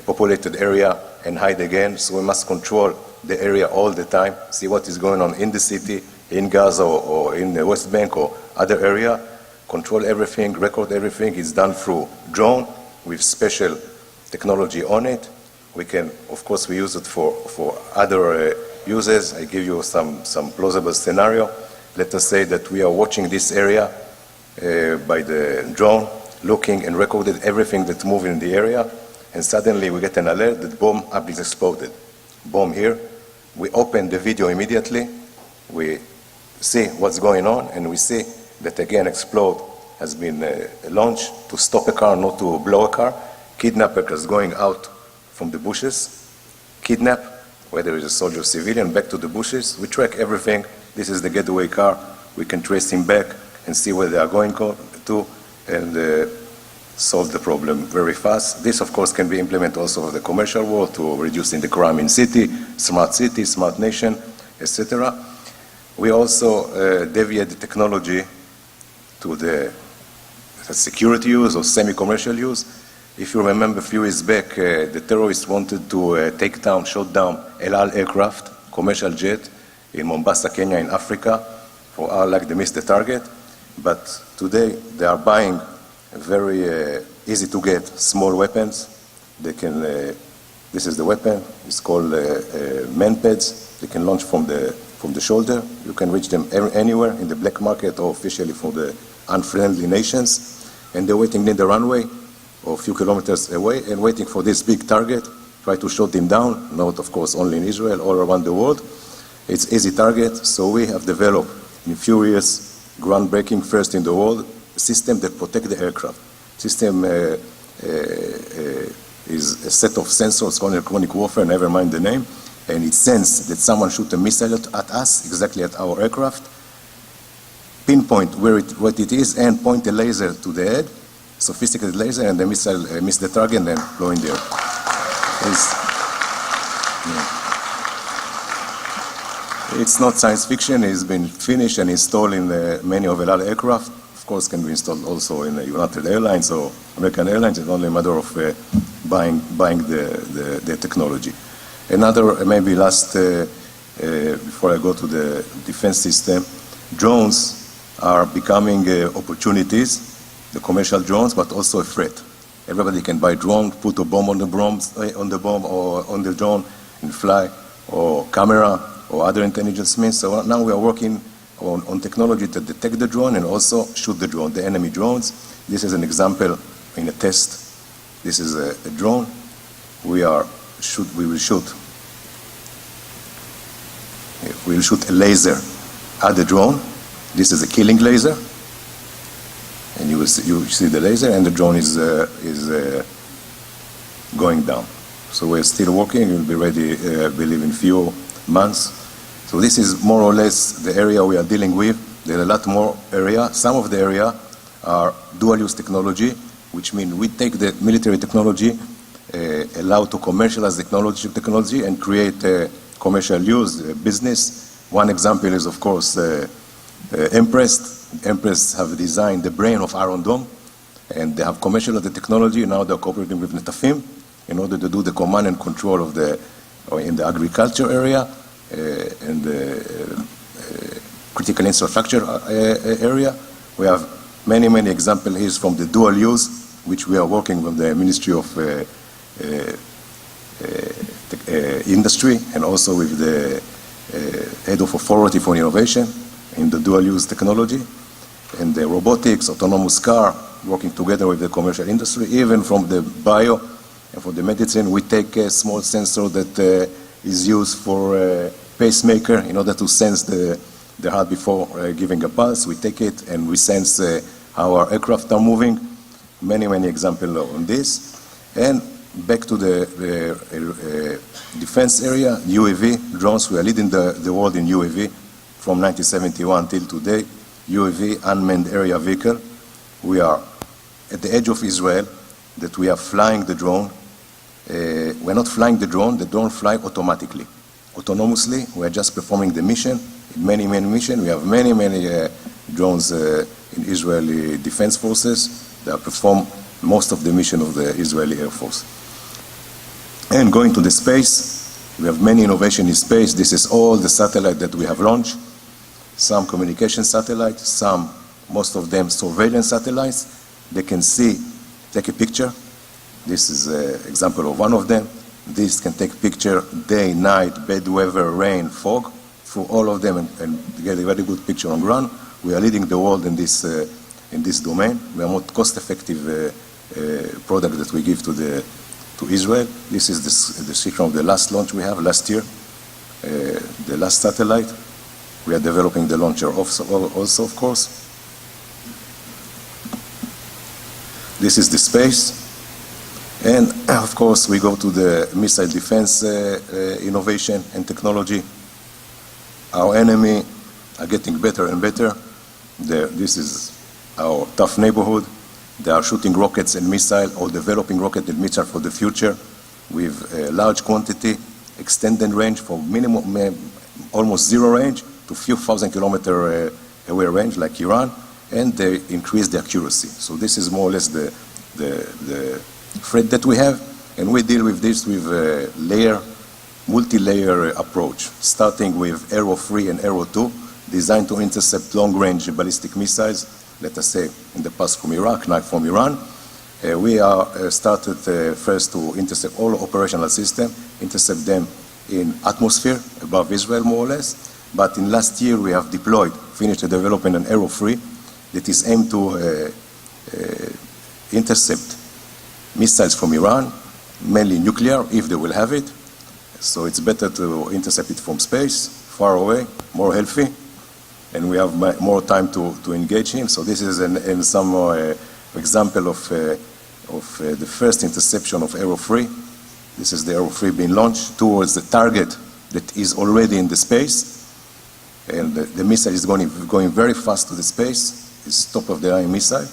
populated area and hide again. So we must control the area all the time, see what is going on in the city, in Gaza or in the West Bank or other area, control everything, record everything. It's done through drone with special technology on it. We can, of course, we use it for other uses. I give you some plausible scenario. Let us say that we are watching this area by the drone, looking and recorded everything that moves in the area, and suddenly we get an alert that bomb up is exploded. Bomb here. We open the video immediately. We see what's going on, and we see that again explode has been launched to stop a car, not to blow a car. Kidnapper is going out from the bushes, kidnap, whether it's a soldier or civilian, back to the bushes. We track everything. This is the getaway car. We can trace him back and see where they are going to, and solve the problem very fast. This, of course, can be implemented also in the commercial world to reducing the crime in city, smart nation, etc. We also deviate the technology to the security use or semi-commercial use. If you remember a few years back, the terrorists wanted to take down, shot down El Al aircraft, commercial jet, in Mombasa, Kenya, in Africa. For our luck, they missed the target. But today, they are buying very easy to get small weapons. They can, this is the weapon, it's called manpads. They can launch from the shoulder. You can reach them anywhere in the black market or officially for the unfriendly nations. And they're waiting near the runway or a few kilometers away and waiting for this big target, try to shoot him down, not of course only in Israel, all around the world. It's easy target, so we have developed in a few years, groundbreaking first in the world, a system that protects the aircraft. System is a set of sensors called electronic warfare, never mind the name, and it senses that someone shoot a missile at us, exactly at our aircraft, pinpoint what it is, and point a laser to the head, sophisticated laser, and the missile miss the target and then blow in the air. It's not science fiction. It's been finished and installed in many of El Al aircraft. Of course, can be installed also in United Airlines or American Airlines. It's only a matter of buying the technology. Another, maybe last, before I go to the defense system, drones are becoming opportunities, the commercial drones, but also a threat. Everybody can buy drone, put a bomb on the bomb or on the drone and fly, or camera, or other intelligence means. So now we are working on technology to detect the drone and also shoot the drone, the enemy drones. This is an example in a test. This is a drone. We will shoot a laser at the drone. This is a killing laser. And you see the laser, and the drone is going down. So we're still working. We'll be ready, I believe, in few months. So this is more or less the area we are dealing with. There are a lot more area. Some of the area are dual-use technology, which means we take the military technology, allow to commercialize technology, and create commercial use, business. One example is, of course, Empress. Empress have designed the brain of Iron Dome, and they have commercialized the technology. Now they're cooperating with Netafim in order to do the command and control of in the agriculture area and the critical infrastructure area. We have many examples here from the dual use, which we are working with the Ministry of Industry and also with the Head of Authority for Innovation in the dual use technology, and the robotics, autonomous car, working together with the commercial industry. Even from the bio and for the medicine, we take a small sensor that is used for pacemaker in order to sense the heart before giving a pulse. We take it and we sense how our aircraft are moving. Many examples on this. And back to the defense area, UAV, drones. We are leading the world in UAV from 1971 till today. UAV, unmanned area vehicle. We are at the edge of Israel, that we are flying the drone. We're not flying the drone flies automatically. Autonomously, we're just performing the mission. In many missions, we have many drones in Israeli defense forces that perform most of the mission of the Israeli Air Force. And going to the space, we have many innovation in space. This is all the satellite that we have launched. Some communication satellites, most of them surveillance satellites. They can take a picture. This is an example of one of them. This can take picture day, night, bad weather, rain, fog, through all of them and get a very good picture on ground. We are leading the world in this domain. We are more cost-effective product that we give to Israel. This is the secret of the last launch we have last year, the last satellite. We are developing the launcher also, of course. This is the space. And of course, we go to the missile defense innovation and technology. Our enemy are getting better and better. This is our tough neighborhood. They are shooting rockets and missiles or developing rocket and missile for the future with a large quantity, extended range from minimum, almost zero range to few thousand kilometer away range like Iran, and they increase the accuracy. So this is more or less the threat that we have, and we deal with this with a multi-layer approach, starting with Arrow 3 and Arrow 2, designed to intercept long-range ballistic missiles, let us say in the past from Iraq, now from Iran. We are started first to intercept all operational systems, intercept them in atmosphere above Israel more or less, but in last year we have finished the development an Arrow 3 that is aimed to intercept missiles from Iran, mainly nuclear, if they will have it. So it's better to intercept it from space, far away, more healthy, and we have more time to engage him. So this is some example of the first interception of Arrow 3. This is the Arrow 3 being launched towards the target that is already in the space, and the missile is going very fast to the space. It's top-of-the-line missile.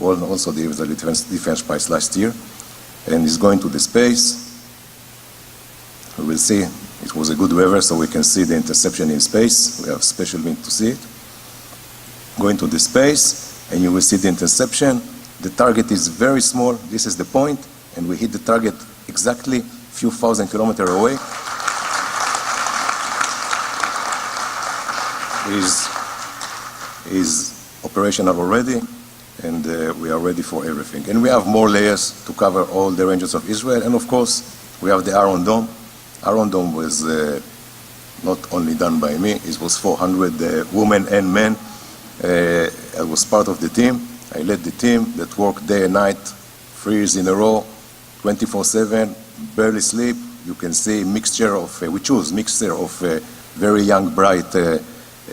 Also the defense prize last year, and it's going to the space. We will see. It was a good weather, so we can see the interception in space. We have special means to see it. Going to the space, and you will see the interception. The target is very small. This is the point, and we hit the target exactly a few thousand kilometers away. Is operational already, and we are ready for everything. And we have more layers to cover all the ranges of Israel. And of course, we have the Iron Dome. Iron Dome was not only done by me, it was 400 women and men. I was part of the team. I led the team that worked day and night, 3 years in a row, 24/7, barely sleep. You can see we choose mixture of very young, bright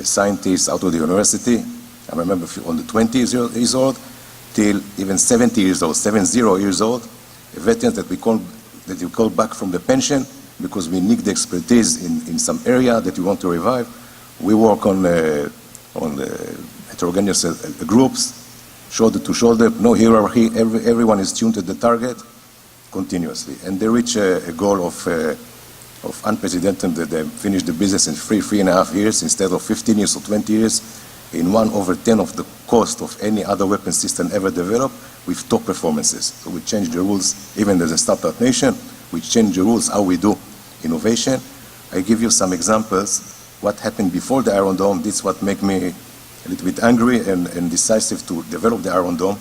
scientists out of the university. I remember on the 20 years old till even 70 years old, 70 years old, veterans that we call back from the pension because we need the expertise in some area that we want to revive. We work on heterogeneous groups, shoulder to shoulder, no hierarchy. Everyone is tuned to the target continuously, and they reach a goal of unprecedented. That they finish the business in 3.5 years instead of 15 years or 20 years. In 1/10 of the cost of any other weapon system ever developed with top performances. So we change the rules, even as a startup nation, we change the rules how we do innovation. I give you some examples. What happened before the Iron Dome, this is what make me a little bit angry and decisive to develop the Iron Dome.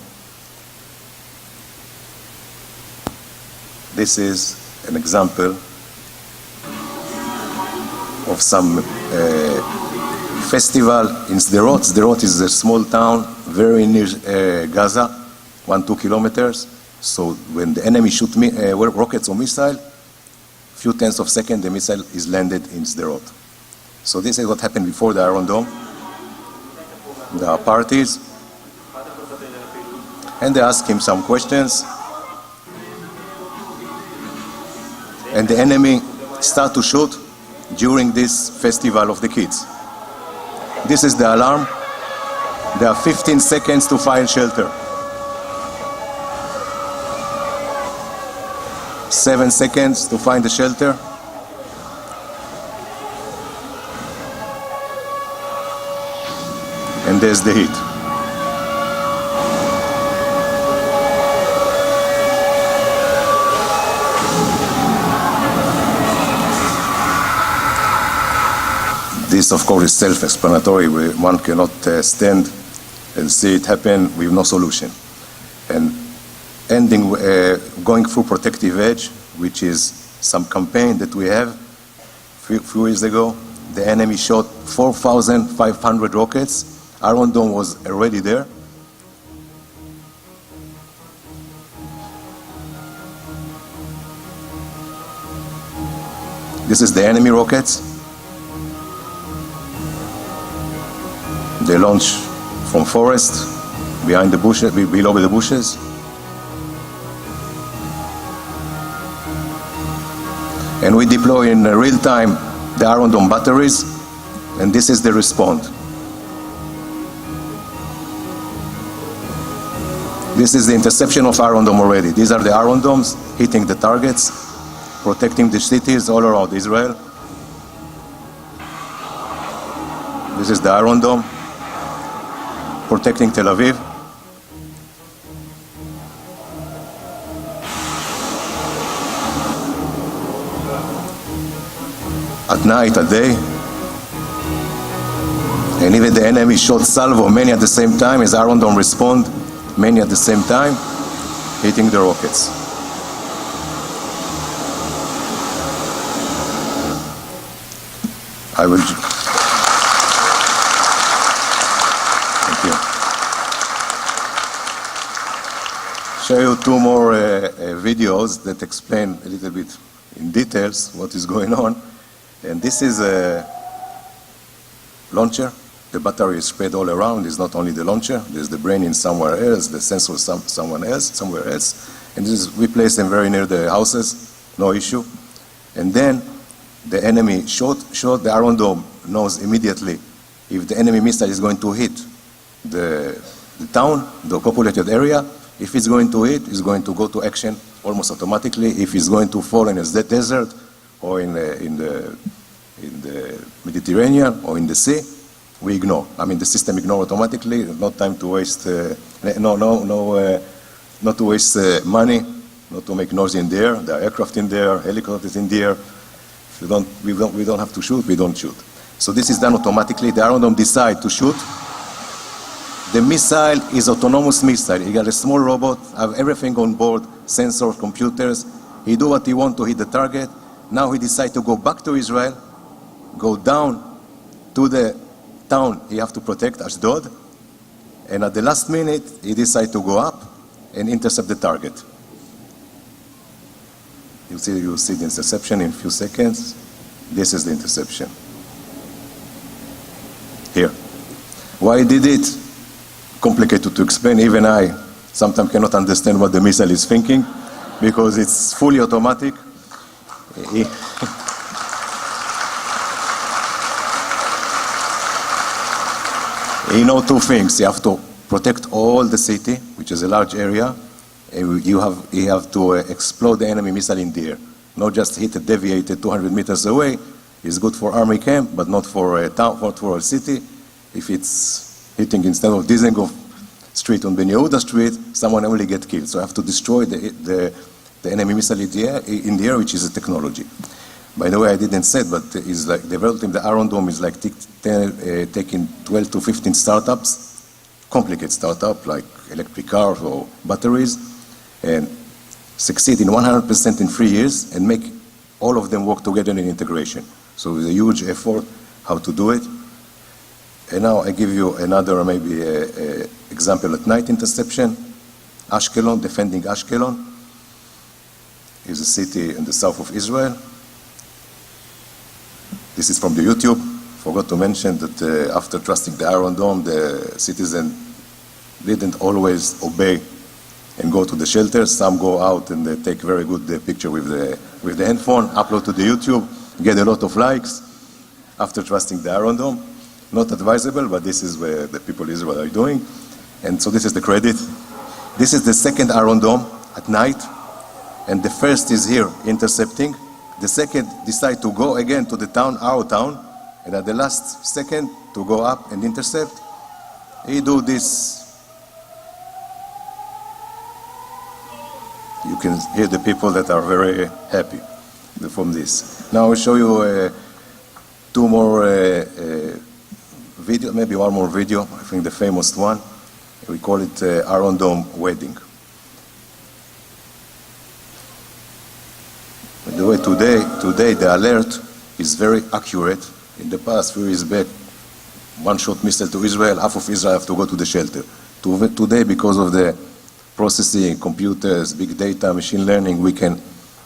This is an example of some festival in Sderot. Sderot is a small town very near Gaza, 1-2 kilometers. So when the enemy shoot rockets or missile, few tenths of second the missile is landed in Sderot. So this is what happened before the Iron Dome. There are parties, and they ask him some questions, and the enemy start to shoot during this festival of the kids. This is the alarm. There are 15 seconds to find shelter. 7 seconds to find the shelter. And there's the heat. This, of course, is self-explanatory. One cannot stand and see it happen with no solution. And ending, going through protective edge, which is some campaign that we have. Few years ago, the enemy shot 4,500 rockets. Iron Dome was already there. This is the enemy rockets. They launch from forest, behind the bushes, below the bushes. And we deploy in real time the Iron Dome batteries, and this is the response. This is the interception of Iron Dome already. These are the Iron Domes hitting the targets, protecting the cities all around Israel. This is the Iron Dome, protecting Tel Aviv. At night, at day. And even the enemy shot salvo, many at the same time, as Iron Dome respond, many at the same time, hitting the rockets. I will... Thank you. Show you two more videos that explain a little bit in details what is going on. And this is a launcher. The battery is spread all around. It's not only the launcher. There's the brain in somewhere else, the sensor somewhere else. And we place them very near the houses, no issue. And then the enemy shot. The Iron Dome knows immediately if the enemy missile is going to hit the town, the populated area. If it's going to hit, it's going to go to action almost automatically. If it's going to fall in a desert, or in the Mediterranean or in the sea, we ignore. I mean, the system ignores automatically. No time to waste. Not to waste money. Not to make noise in the air. There are aircraft in there, helicopters in the air. If we don't have to shoot. We don't shoot. So this is done automatically. The Iron Dome decide to shoot. The missile is autonomous missile. He got a small robot. Have everything on board: sensors, computers. He do what he want to hit the target. Now he decides to go back to Israel, go down to the town he have to protect, Ashdod, and at the last minute, he decides to go up and intercept the target. You'll see the interception in a few seconds. This is the interception. Here. Why he did it? Complicated to explain. Even I sometimes cannot understand what the missile is thinking, because it's fully automatic. You know two things. You have to protect all the city, which is a large area, and you have to explode the enemy missile in the air. Not just hit it deviated 200 meters away. It's good for army camp, but not for a town, not for a city. If it's hitting instead of Dizengoff Street on Ben Yehuda Street, someone only get killed. So I have to destroy the enemy missile in the air, which is a technology. By the way, I didn't say it, but it's like developing the Iron Dome is like taking 12 to 15 startups, complicated startup like electric cars or batteries, and succeed in 100% in 3 years and make all of them work together in integration. So it's a huge effort how to do it. And now I give you another maybe example at night interception. Ashkelon, defending Ashkelon. Is a city in the south of Israel. This is from the YouTube. Forgot to mention that after trusting the Iron Dome, the citizen didn't always obey and go to the shelters. Some go out and they take very good picture with the handphone, upload to the YouTube, get a lot of likes after trusting the Iron Dome. not advisable, but this is where the people of Israel are doing. And so this is the credit. This is the second Iron Dome at night, and the first is here intercepting. The second decide to go again to the town, our town, and at the last second to go up and intercept. He do this. You can hear the people that are very happy from this. Now I'll show you two more video, maybe one more video. I think the famous one. We call it Iron Dome Wedding. By the way, today the alert is very accurate. In the past, few years back, one shot missile to Israel, half of Israel have to go to the shelter. Today, because of the processing, computers, big data, machine learning, we can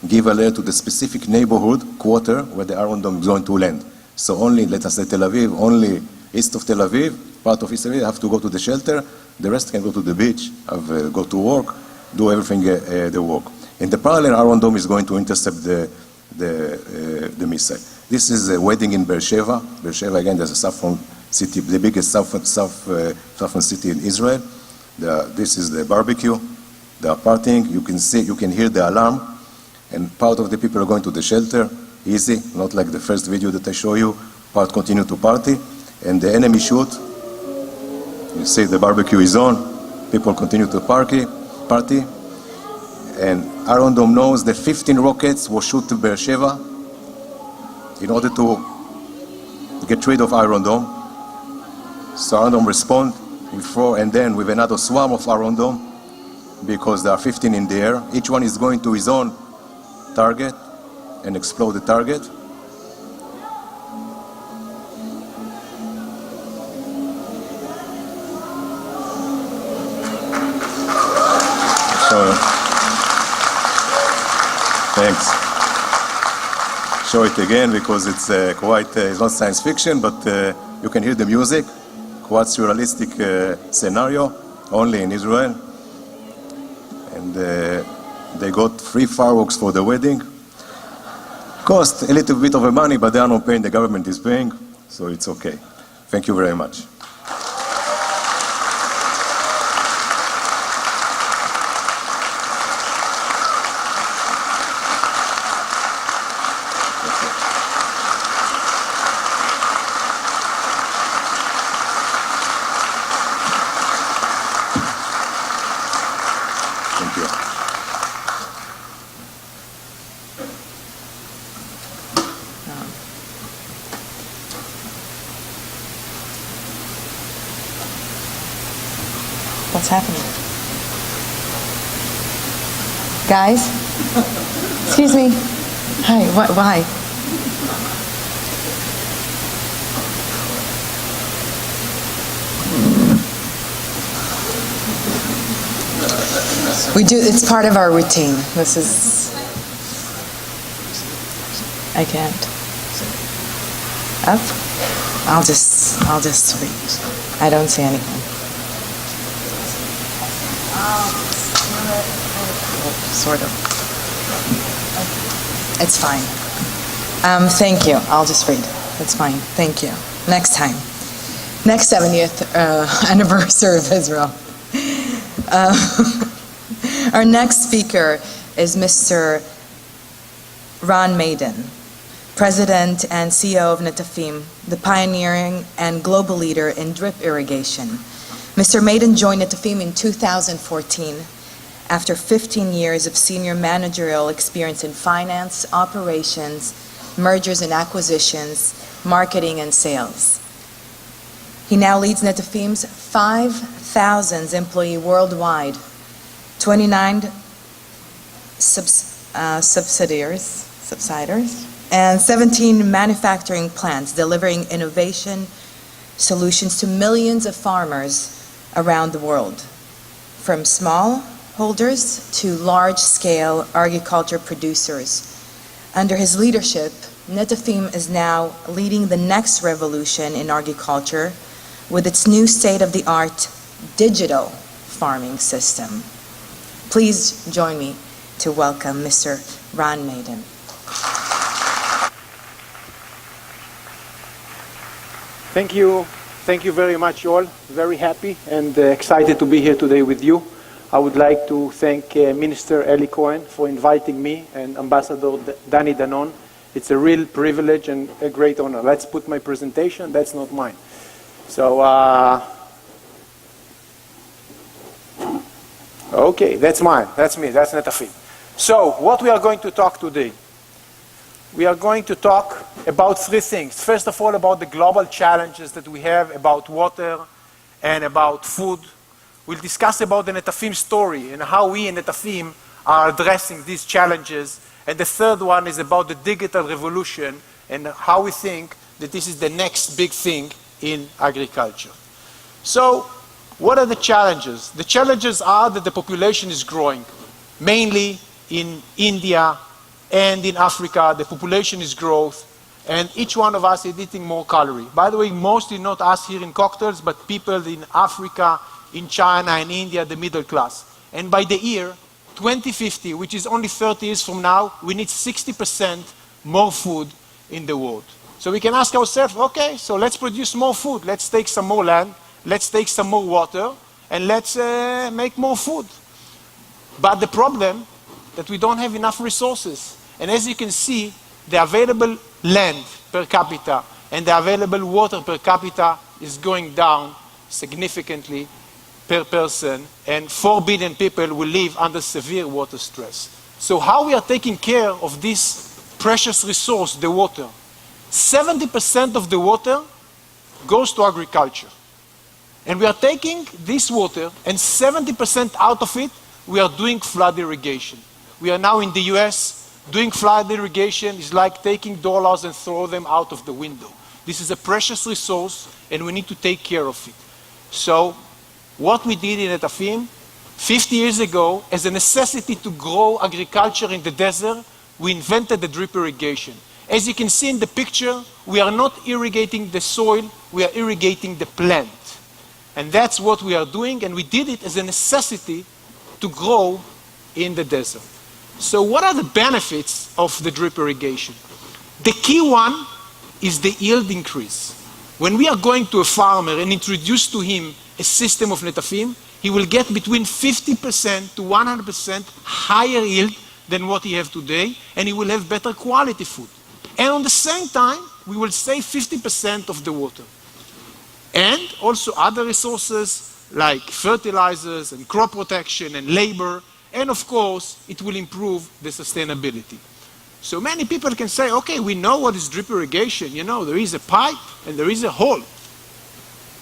give alert to the specific neighborhood, quarter, where the Iron Dome is going to land. So only, let us say Tel Aviv, only east of Tel Aviv, part of East Tel Aviv have to go to the shelter. The rest can go to the beach, go to work, do everything they work. In the parallel, Iron Dome is going to intercept the missile. This is a wedding in Beersheba. Beersheba, again, there's a saffron city, the biggest saffron city in Israel. This is the barbecue. They are partying. You can hear the alarm, and part of the people are going to the shelter. Easy, not like the first video that I show you. Part continue to party, and the enemy shoot. You see the barbecue is on. People continue to party, and Iron Dome knows that 15 rockets will shoot to Beersheba in order to get rid of Iron Dome. So Iron Dome respond with 4, and then with another swarm of Iron Dome, because there are 15 in the air. Each one is going to his own target and explode the target. Thanks. Show it again because it's it's not science fiction, but you can hear the music. Quite surrealistic scenario, only in Israel. And they got free fireworks for the wedding. Cost a little bit of money, but they are not paying, the government is paying, so it's okay. Thank you very much. What's happening? Guys? Excuse me. Hi, why? We do, it's part of our routine. This is, I can't. Up? I'll just wait. I don't see anything. Sort of. It's fine. Thank you. I'll just read. It's fine. Thank you. Next time. Next 70th anniversary of Israel. Our next speaker is Mr. Ron Maiden, President and CEO of Netafim, the pioneering and global leader in drip irrigation. Mr. Maiden joined Netafim in 2014 after 15 years of senior managerial experience in finance, operations, mergers and acquisitions, marketing and sales. He now leads Netafim's 5,000 employee worldwide, 29 subsidiaries, and 17 manufacturing plants delivering innovation solutions to millions of farmers around the world, from small holders to large-scale agriculture producers. Under his leadership, Netafim is now leading the next revolution in agriculture with its new state-of-the-art digital farming system. Please join me to welcome Mr. Ron Maiden. Thank you. Thank you very much, all. Very happy and excited to be here today with you. I would like to thank Minister Eli Cohen for inviting me and Ambassador Danny Danon. It's a real privilege and a great honor. Let's put my presentation. That's not mine. So, okay, that's mine. That's me. That's Netafim. So, what we are going to talk today? We are going to talk about three things. First of all, about the global challenges that we have about water and about food. We'll discuss about the Netafim story and how we in Netafim are addressing these challenges. And the third one is about the digital revolution and how we think that this is the next big thing in agriculture. So, what are the challenges? The challenges are that the population is growing, mainly in India and in Africa. The population is growth, and each one of us is eating more calories. By the way, mostly not us here in Cocktails, but people in Africa, in China, and India, the middle class. And by the year 2050, which is only 30 years from now, we need 60% more food in the world. So we can ask ourselves, okay, so let's produce more food. Let's take some more land, let's take some more water, and let's make more food. But the problem that we don't have enough resources. And as you can see, the available land per capita and the available water per capita is going down significantly per person, and 4 billion people will live under severe water stress. So how we are taking care of this precious resource, the water? 70% of the water goes to agriculture. And we are taking this water, and 70% out of it, we are doing flood irrigation. We are now in the US. Doing flood irrigation is like taking dollars and throw them out of the window. This is a precious resource, and we need to take care of it. So, what we did in Netafim 50 years ago, as a necessity to grow agriculture in the desert, we invented the drip irrigation. As you can see in the picture, we are not irrigating the soil, we are irrigating the plant. And that's what we are doing, and we did it as a necessity to grow in the desert. So what are the benefits of the drip irrigation? The key one is the yield increase. When we are going to a farmer and introduce to him a system of Netafim, he will get between 50% to 100% higher yield than what he has today, and he will have better quality food. And on the same time, we will save 50% of the water. And also other resources like fertilizers and crop protection and labor. And of course, it will improve the sustainability. So many people can say, okay, we know what is drip irrigation. You know, there is a pipe and there is a hole.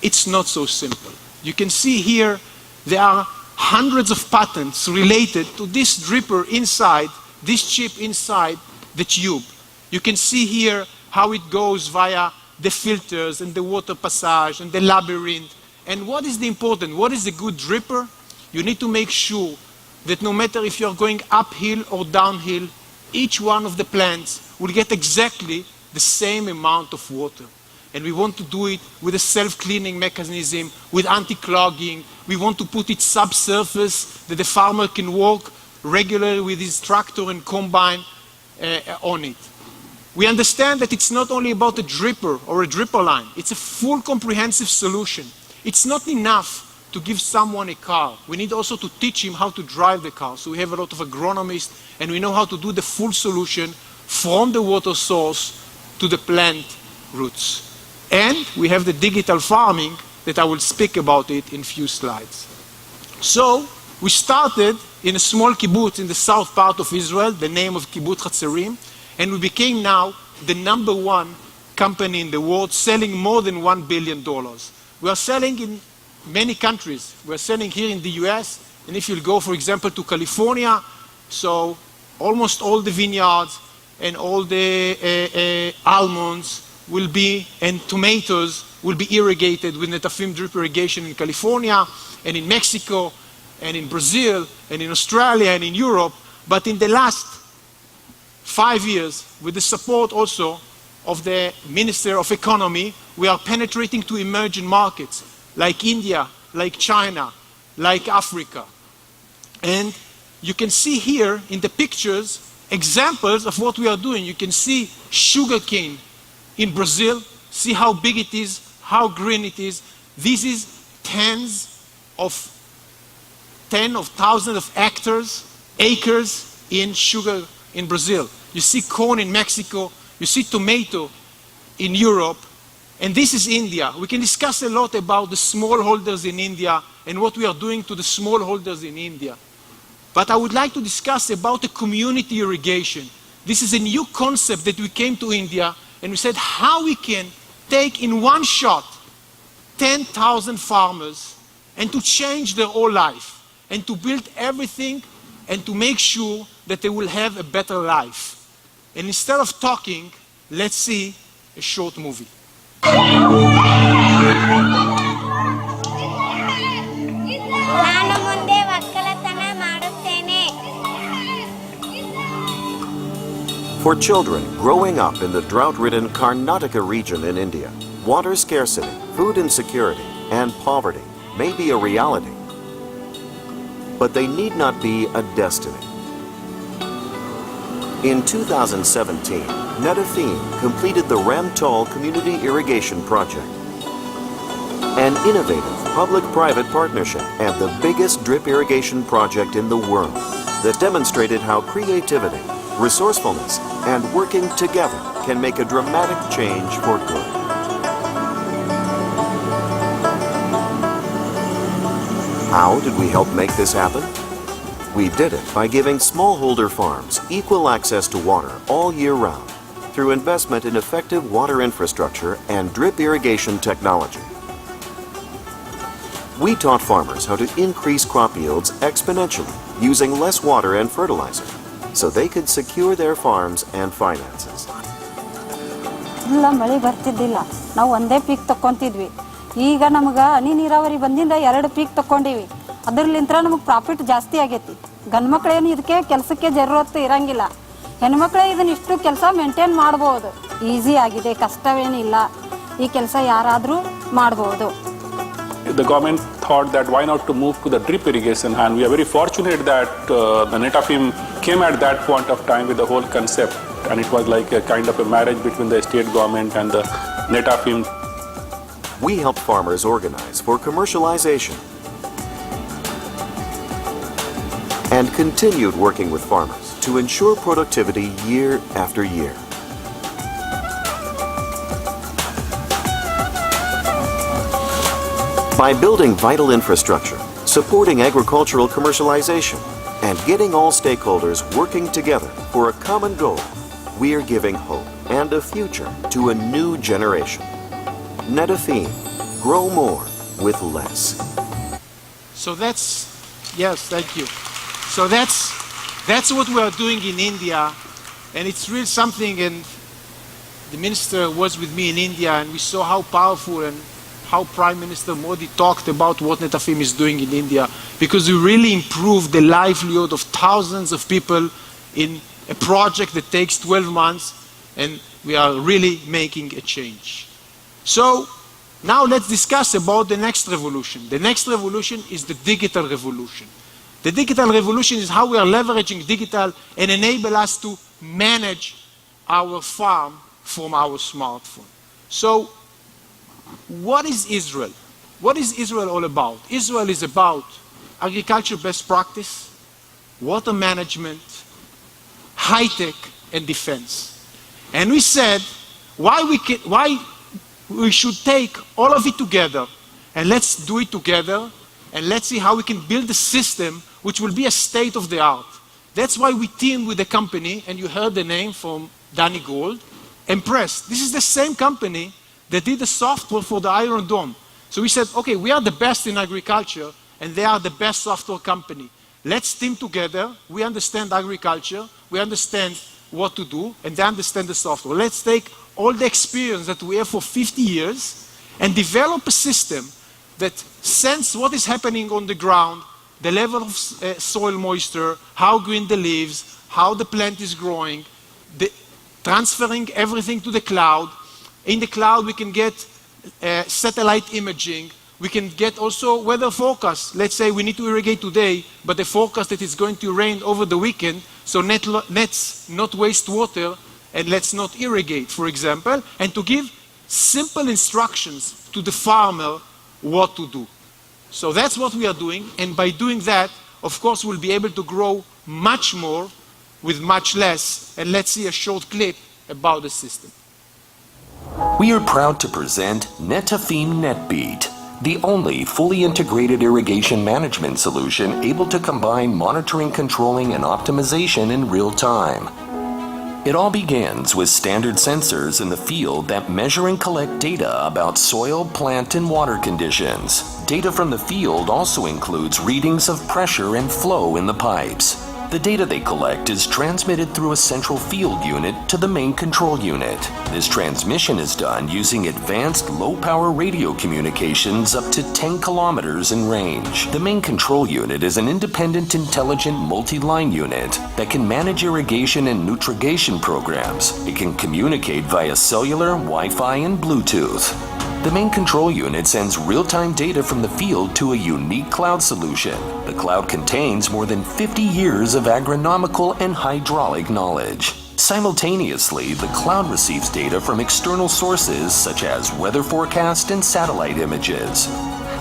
It's not so simple. You can see here, there are hundreds of patents related to this dripper inside, this chip inside the tube. You can see here how it goes via the filters and the water passage and the labyrinth. And what is the important? What is a good dripper? You need to make sure that no matter if you're going uphill or downhill, each one of the plants will get exactly the same amount of water. And we want to do it with a self-cleaning mechanism, with anti-clogging. We want to put it subsurface that the farmer can walk regularly with his tractor and combine on it. We understand that it's not only about a dripper or a dripper line. It's a full comprehensive solution. It's not enough to give someone a car. We need also to teach him how to drive the car. So we have a lot of agronomists, and we know how to do the full solution from the water source to the plant roots. And we have the digital farming that I will speak about it in a few slides. So we started in a small kibbutz in the south part of Israel, the name of Kibbutz Hatzerim, and we became now the #1 company in the world, selling more than $1 billion. We are selling in many countries. We're selling here in the US, and if you'll go, for example, to California, so almost all the vineyards and all the almonds will be, and tomatoes will be irrigated with Netafim drip irrigation in California, and in Mexico, and in Brazil, and in Australia, and in Europe. But in the last 5 years, with the support also of the Minister of Economy, we are penetrating to emerging markets like India, like China, like Africa. And you can see here in the pictures examples of what we are doing. You can see sugarcane in Brazil. See how big it is, how green it is. This is tens of thousands of acres in sugar in Brazil. You see corn in Mexico, you see tomato in Europe, and this is India. We can discuss a lot about the smallholders in India and what we are doing to the smallholders in India. But I would like to discuss about the community irrigation. This is a new concept that we came to India and we said how we can take in one shot 10,000 farmers and to change their whole life and to build everything and to make sure that they will have a better life. And instead of talking, let's see a short movie. ನಾನು ಮುಂದೆ ಒಕ್ಕಲತನ ಮಾಡುತ್ತೇನೆ. For children growing up in the drought-ridden Karnataka region in India, water scarcity, food insecurity, and poverty may be a reality, but they need not be a destiny. In 2017, Netafim completed the Ramtal Community Irrigation Project, an innovative public-private partnership and the biggest drip irrigation project in the world that demonstrated how creativity, resourcefulness, and working together can make a dramatic change for good. How did we help make this happen? We did it by giving smallholder farms equal access to water all year round through investment in effective water infrastructure and drip irrigation technology. We taught farmers how to increase crop yields exponentially using less water and fertilizer so they could secure their farms and finances. ಇಲ್ಲ ಮಳೆ ಬರ್ತಿದ್ದಿಲ್ಲ, ನಾವು ಒಂದೇ peak ತಕ್ಕೊಂತಿದ್ವಿ. ಈಗ ನಮಗೆ ಹನಿ ನೀರಾವರಿ ಬಂದಿಂದ 2 peak ತಕ್ಕೊಂಡಿವಿ. ಅದರಲ್ಲಿಂತ್ರ ನಮಗೆ profit ಜಾಸ್ತಿ ಆಗೈತಿ. ಗಂಡ್ಮಕ್ಳೇನು ಇದಕ್ಕೆ ಕೆಲಸಕ್ಕೆ ಜರೂರತ್ತು ಇರಂಗಿಲ್ಲ. ಹೆಣ್ಮಕ್ಳೇ ಇದನ್ನ ಇಷ್ಟು ಕೆಲಸ ಮೇಂಟೈನ್ ಮಾಡ್ಬೋದು. ಈಸಿ ಆಗಿದೆ, ಕಷ್ಟವೇನಿಲ್ಲ. ಈ ಕೆಲಸ ಯಾರಾದರೂ ಮಾಡ್ಬೋದು. The government thought that why not to move to the drip irrigation, and we are very fortunate that the Netafim came at that point of time with the whole concept, and it was like a kind of a marriage between the state government and the Netafim. We helped farmers organize for commercialization and continued working with farmers to ensure productivity year after year. By building vital infrastructure, supporting agricultural commercialization, and getting all stakeholders working together for a common goal, we are giving hope and a future to a new generation. Netafim, grow more with less. So yes, thank you. So that's what we are doing in India, and it's really something, and the minister was with me in India, and we saw how powerful and how Prime Minister Modi talked about what Netafim is doing in India, because we really improved the livelihood of thousands of people in a project that takes 12 months, and we are really making a change. So now let's discuss about the next revolution. The next revolution is the digital revolution. The digital revolution is how we are leveraging digital and enable us to manage our farm from our smartphone. So what is Israel? What is Israel all about? Israel is about agriculture best practice, water management, high-tech, and defense. And we said why we should take all of it together, and let's do it together, and let's see how we can build a system which will be a state-of-the-art. That's why we teamed with a company, and you heard the name from Danny Gold, Impress. This is the same company that did the software for the Iron Dome. So we said, okay, we are the best in agriculture, and they are the best software company. Let's team together. We understand agriculture, we understand what to do, and they understand the software. Let's take all the experience that we have for 50 years and develop a system that senses what is happening on the ground, the level of soil moisture, how green the leaves, how the plant is growing, transferring everything to the cloud. In the cloud, we can get satellite imaging. We can get also weather forecast. Let's say we need to irrigate today, but the forecast that it's going to rain over the weekend, so let's not waste water and let's not irrigate, for example, and to give simple instructions to the farmer what to do. So that's what we are doing, and by doing that, of course, we'll be able to grow much more with much less, and let's see a short clip about the system. We are proud to present Netafim NetBeat, the only fully integrated irrigation management solution able to combine monitoring, controlling, and optimization in real time. It all begins with standard sensors in the field that measure and collect data about soil, plant, and water conditions. Data from the field also includes readings of pressure and flow in the pipes. The data they collect is transmitted through a central field unit to the main control unit. This transmission is done using advanced low-power radio communications up to 10 kilometers in range. The main control unit is an independent, intelligent multi-line unit that can manage irrigation and nutrigation programs. It can communicate via cellular, Wi-Fi, and Bluetooth. The main control unit sends real-time data from the field to a unique cloud solution. The cloud contains more than 50 years of agronomical and hydraulic knowledge. Simultaneously, the cloud receives data from external sources such as weather forecast and satellite images.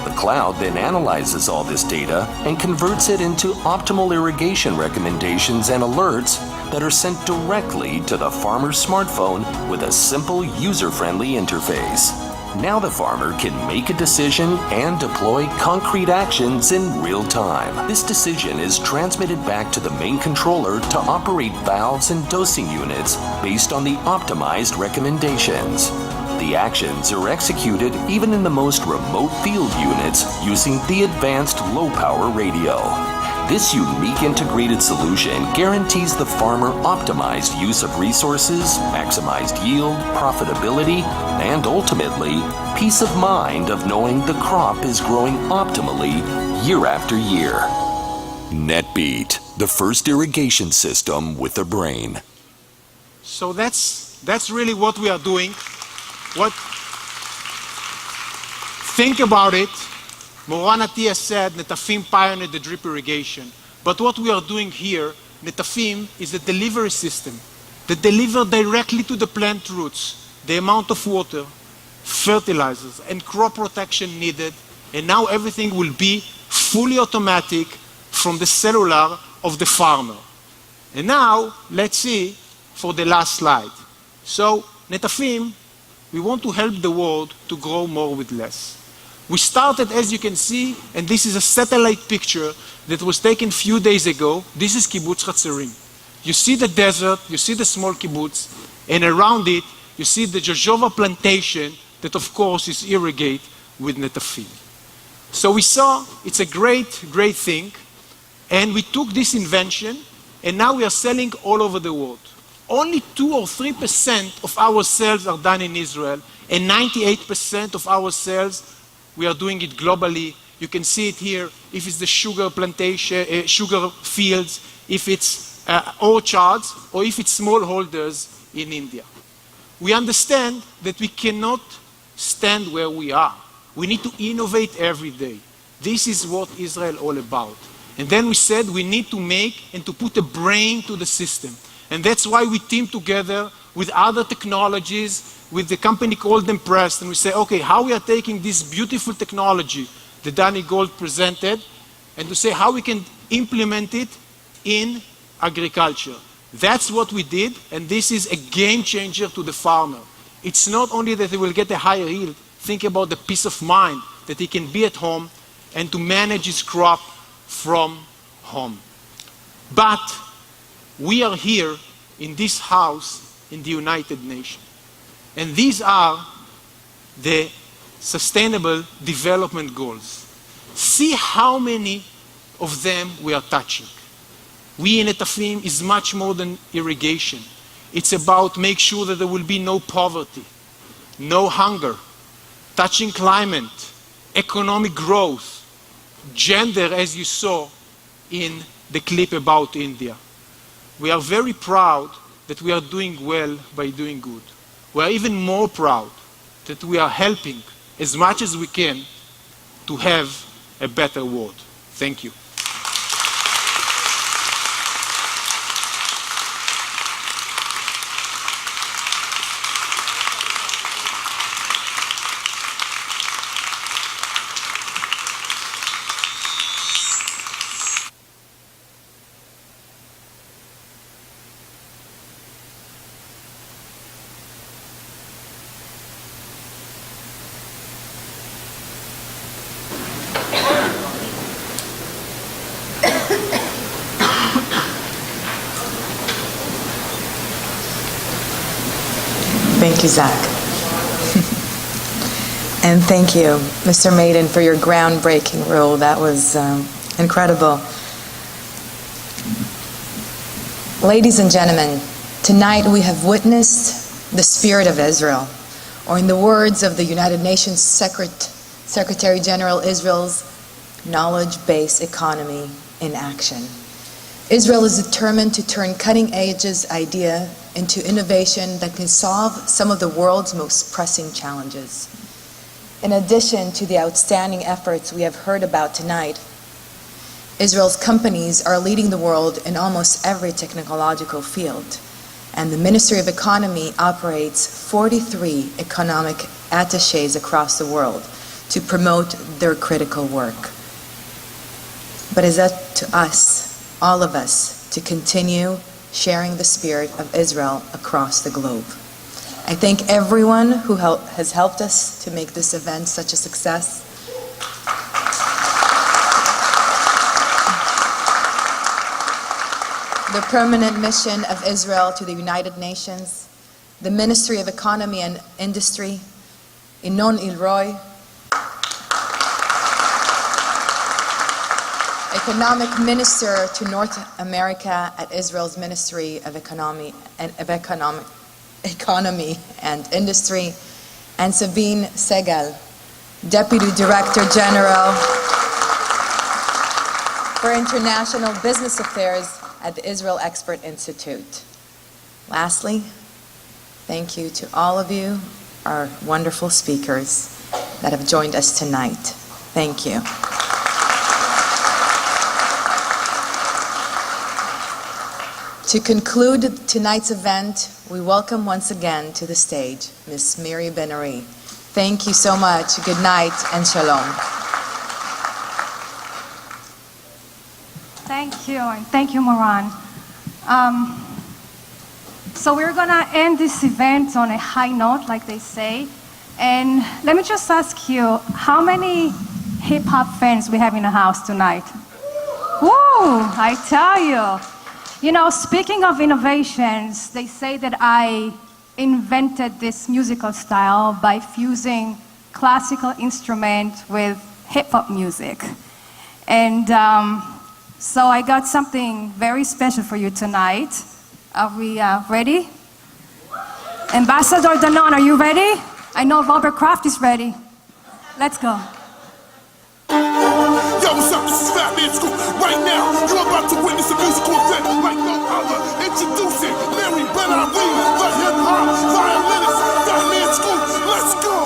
The cloud then analyzes all this data and converts it into optimal irrigation recommendations and alerts that are sent directly to the farmer's smartphone with a simple, user-friendly interface. Now the farmer can make a decision and deploy concrete actions in real time. This decision is transmitted back to the main controller to operate valves and dosing units based on the optimized recommendations. The actions are executed even in the most remote field units using the advanced low-power radio. This unique integrated solution guarantees the farmer optimized use of resources, maximized yield, profitability, and ultimately, peace of mind of knowing the crop is growing optimally year after year. NetBeat, the first irrigation system with a brain. So that's really what we are doing. Think about it. Moran Atiyah said Netafim pioneered the drip irrigation. But what we are doing here, Netafim, is a delivery system that delivers directly to the plant roots the amount of water, fertilizers, and crop protection needed. And now everything will be fully automatic from the cellular of the farmer. And now, let's see for the last slide. So, Netafim, we want to help the world to grow more with less. We started, as you can see, and this is a satellite picture that was taken a few days ago. This is Kibbutz Chatzerim. You see the desert, you see the small kibbutz, and around it, you see the jojoba plantation that, of course, is irrigated with Netafim. So we saw it's a great, great thing, and we took this invention, and now we are selling all over the world. Only 2 or 3% of our sales are done in Israel, and 98% of our sales, we are doing it globally. You can see it here, if it's the sugar plantation, sugar fields, if it's orchards, or if it's smallholders in India. We understand that we cannot stand where we are. We need to innovate every day. This is what Israel is all about. And then we said we need to make and to put a brain to the system. And that's why we team together with other technologies, with the company called Impressed, and we say, okay, how we are taking this beautiful technology that Danny Gold presented, and to say how we can implement it in agriculture. That's what we did, and this is a game changer to the farmer. It's not only that he will get a higher yield, think about the peace of mind that he can be at home and to manage his crop from home. But we are here in this house in the United Nations. And these are the Sustainable Development Goals. See how many of them we are touching. We in Netafim is much more than irrigation. It's about make sure that there will be no poverty, no hunger, touching climate, economic growth, gender, as you saw in the clip about India. We are very proud that we are doing well by doing good. We are even more proud that we are helping as much as we can to have a better world. Thank you. Thank you, Zach. And thank you, Mr. Maiden, for your groundbreaking rule. That was incredible. Ladies and gentlemen, tonight we have witnessed the spirit of Israel, or in the words of the United Nations Secretary General, Israel's knowledge-based economy in action. Israel is determined to turn cutting-edge idea into innovation that can solve some of the world's most pressing challenges. In addition to the outstanding efforts we have heard about tonight, Israel's companies are leading the world in almost every technological field, and the Ministry of Economy operates 43 economic attachés across the world to promote their critical work. But it's up to us, all of us, to continue sharing the spirit of Israel across the globe. I thank everyone who has helped us to make this event such a success. The permanent mission of Israel to the United Nations, the Ministry of Economy and Industry, Inon Ilroy, Economic Minister to North America at Israel's Ministry of Economy and Industry, and Sabine Segal, Deputy Director General for International Business Affairs at the Israel Expert Institute. Lastly, thank you to all of you, our wonderful speakers that have joined us tonight. Thank you. To conclude tonight's event, we welcome once again to the stage Ms. Miri Ben-Ari. Thank you so much. Good night and shalom. Thank you, and thank you, Moran. So we're gonna end this event on a high note, like they say. And let me just ask you, how many hip-hop fans we have in the house tonight? Woo, I tell you. You know, speaking of innovations, they say that I invented this musical style by fusing classical instrument with hip-hop music. And so I got something very special for you tonight. Are we ready? Ambassador Danon, are you ready? I know Robert Kraft is ready. Let's go. Yo, what's up? This is Fat Man Scoop. Right now, you're about to witness a musical event like no other. Introducing Miri Ben-Ari, the hip-hop violinist. Fat Man Scoop, let's go!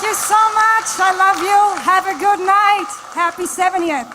you so much. I love you. Have a good night. Happy 70th.